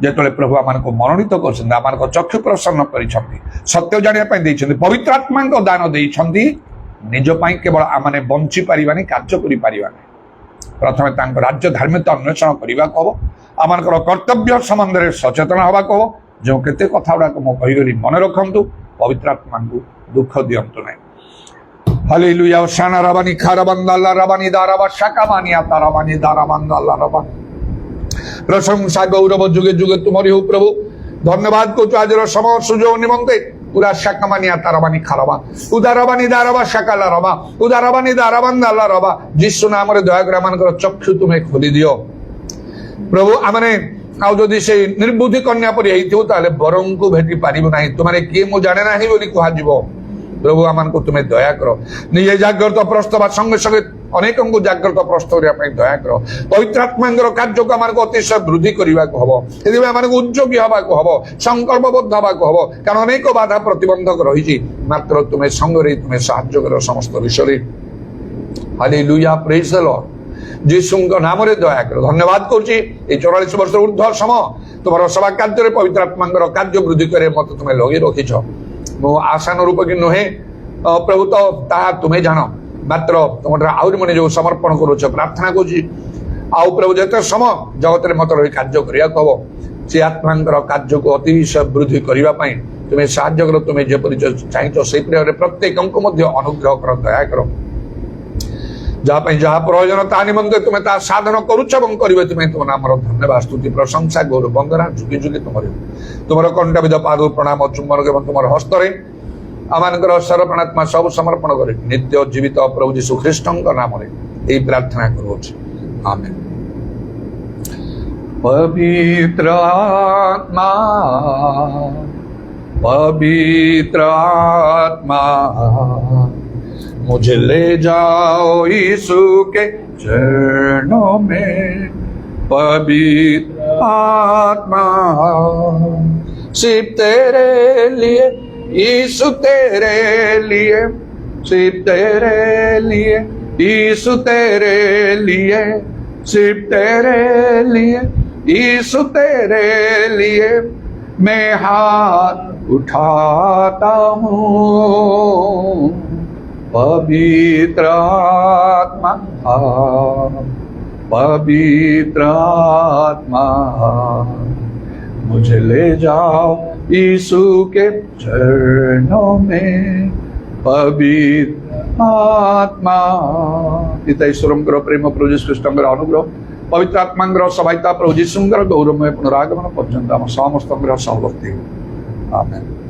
S1: ଯେତେବେଳେ ପ୍ରଭୁ ଆମକୁ ମନୋନୀତ କରିଛନ୍ତି, ଆମମାନଙ୍କ ଚକ୍ଷୁ ପ୍ରସନ୍ନ କରିଛନ୍ତି, ସତ୍ୟ ଜାଣିବା ପାଇଁ ଦେଇଛନ୍ତି, ପବିତ୍ର ଆତ୍ମାଙ୍କ ଦାନ ଦେଇଛନ୍ତି, ନିଜ ପାଇଁ କେବଳ ଆମମାନେ ବଞ୍ଚି ପାରିବାନି, କାର୍ଯ୍ୟ କରିପାରିବାନି। ପ୍ରଥମେ ତାଙ୍କ ରାଜ୍ୟ ଧାର୍ମିକତା ଅନ୍ୱେଷଣ କରିବାକୁ ହବ, ଆମମାନଙ୍କର କର୍ତ୍ତବ୍ୟ ସମ୍ବନ୍ଧରେ ସଚେତନ ହେବାକୁ ହବ। ଯେଉଁ କେତେ କଥା ଗୁଡ଼ାକ ମୁଁ କହିଗଲି ମନେ ରଖନ୍ତୁ, ପବିତ୍ର ଆତ୍ମାଙ୍କୁ ଦୁଃଖ ଦିଅନ୍ତୁ ନାହିଁ। ହାଲେଲୁୟା ଓଶାନା ରବାନି ଖାରବନ୍ଦାଲା ରବାନି ଦାରାବା শাকামানিয়া তারাবানি দারাবান্দালা রবা। প্রশংসা গৌরব যুগে যুগে তোমারই হোক প্রভু। ধন্যবাদ করছো আজর সময় সুযোগ নিমন্তে পুরা শাকামানিয়া তারাবানি খারবা উদারবানি দারাবা শাকালা রবা উদারবানি দারাবান্দালা রবা। যিশু নামরে দয়া করে আমাদের চক্ষু তুমি খোলি দিও প্রভু। ଆମେ ଆଉ ଯଦି ସେଇ ନିର୍ବୁଦ୍ଧି କନ୍ୟା ପରି ହେଇଥିବ ତାହେଲେ ବରଙ୍କୁ ଭେଟି ପାରିବ ନାହିଁ। ତୁମେ କିଏ ମୁଁ ଜାଣେ ନାହିଁ ବୋଲି କୁହାଯିବ। ପ୍ରଭୁ ଆମମାନଙ୍କୁ ତୁମେ ଦୟା କର। ନିଜେ ଜାଗ୍ରତ ପ୍ରସ୍ତ ବା ସଙ୍ଗେ ସଙ୍ଗେ ଅନେକଙ୍କୁ ଜାଗ୍ରତ ପ୍ରସ୍ତ କରିବା ପାଇଁ ଦୟା କର। ପବିତ୍ର ଆତ୍ମାଙ୍କର କାର୍ଯ୍ୟକୁ ଆମମାନଙ୍କୁ ଅତିଶୟ ବୃଦ୍ଧି କରିବାକୁ ହବ। ସେଥିପାଇଁ ଆମମାନଙ୍କୁ ଉଦ୍ଯୋଗୀ ହେବାକୁ ହବ, ସଂକଳ୍ପବଦ୍ଧ ହେବାକୁ ହବ। କାରଣ ଅନେକ ବାଧା ପ୍ରତିବନ୍ଧକ ରହିଛି, ମାତ୍ର ତୁମେ ସଙ୍ଗରେ ତୁମେ ସାହାଯ୍ୟ କର ସମସ୍ତ ବିଷୟରେ। ହାଲେଲୁୟା ପ୍ରେଜ୍ ଦ ଲର୍ଡ। ଯୀଶୁଙ୍କ ନାମରେ ଦୟା କର। ଧନ୍ୟବାଦ କରୁଛି এই 44 ବର୍ଷ ଉର୍ଦ୍ଧ୍ୱ ସମୟ ତୁମର ସେବା କାର୍ଯ୍ୟରେ ପବିତ୍ର ଆତ୍ମାଙ୍କର କାର୍ଯ୍ୟ ବୃଦ୍ଧି କରି ମତେ ତୁମେ ଲଗେଇ ରଖିଛ। ମୁଁ ଆଶାନୁରୂପ କି ନୁହେଁ ପ୍ରଭୁ, ତ ତାହା ତୁମେ ଜାଣ। ମାତ୍ର ତୁମର ଆହୁରି ମୁଁ ନିଜକୁ ସମର୍ପଣ କରୁଛ, ପ୍ରାର୍ଥନା କରୁଛି। ଆଉ ପ୍ରଭୁ ଯେତେ ସମୟ ଜଗତରେ ମତେ ରହି କାର୍ଯ୍ୟ କରିବାକୁ ହବ, ସେ ଆତ୍ମାଙ୍କର କାର୍ଯ୍ୟକୁ ଅତିଶୟ ବୃଦ୍ଧି କରିବା ପାଇଁ ତୁମେ ସାହାଯ୍ୟ କର। ତୁମେ ଯେପରି ଚାହିଁଛ ସେହିପରି ଭାବରେ ପ୍ରତ୍ୟେକଙ୍କୁ ମଧ୍ୟ ଅନୁଗ୍ରହ କର, ଦୟା କର। ଯାହା ପାଇଁ ଯାହା ପ୍ରୟୋଜନ ତାହା ନିମନ୍ତେ ତୁମେ ତାହା ସାଧନ କରୁଛ ଏବଂ କରିବେ। ତୁମେ ତୁମ ନାମର ଧନ୍ୟବାଦ, ସ୍ତୁତି, ପ୍ରଶଂସା, ଗୌରବ, ବନ୍ଦନା ଯୁଗେ ଯୁଗେ ତୁମର କଣ୍ଠବିଧ ପାଦ ପ୍ରଣାମ ଚୁମ୍ବନ ଏବଂ ତୁମର ହସ୍ତରେ ଆମମାନଙ୍କର ସର୍ପଣାତ୍ମା ସବୁ ସମର୍ପଣ କରି ନିତ୍ୟ ଜୀବିତ ପ୍ରଭୁ ଯୀଶୁ ଖ୍ରୀଷ୍ଟଙ୍କ ନାମରେ ଏହି ପ୍ରାର୍ଥନା କରୁଅଛି, ଆମେନ୍। ପବିତ୍ର ଆତ୍ମା ପବିତ୍ର ଆତ୍ମା मुझे ले जाओ यीशु के चरणों में। पवित्र आत्मा सिर्फ तेरे लिए यीशु, तेरे लिए सिर्फ तेरे लिए यीशु, तेरे लिए सिर्फ तेरे लिए यीशु, तेरे लिए मैं हाथ उठाता हूँ। पवित्र आत्मा पवित्र आत्मा मुझे ले जाओ यीशु के चरणों में। पवित्र आत्मा पिता ईश्वरଙ୍କର ପ୍ରେମ, ପ୍ରଭୁ ଯୀଶୁ ଖ୍ରୀଷ୍ଟଙ୍କର ଅନୁଗ୍ରହ, ପବିତ୍ର ଆତ୍ମାଙ୍କର ସହାୟତା, ପ୍ରଭୁ ଯୀଶୁଙ୍କର ଗୌରବମୟ ପୁନରାଗମନ ପର୍ଯ୍ୟନ୍ତ ଆମ ସମସ୍ତଙ୍କର ସହବର୍ତ୍ତୀ। ଆମେନ୍।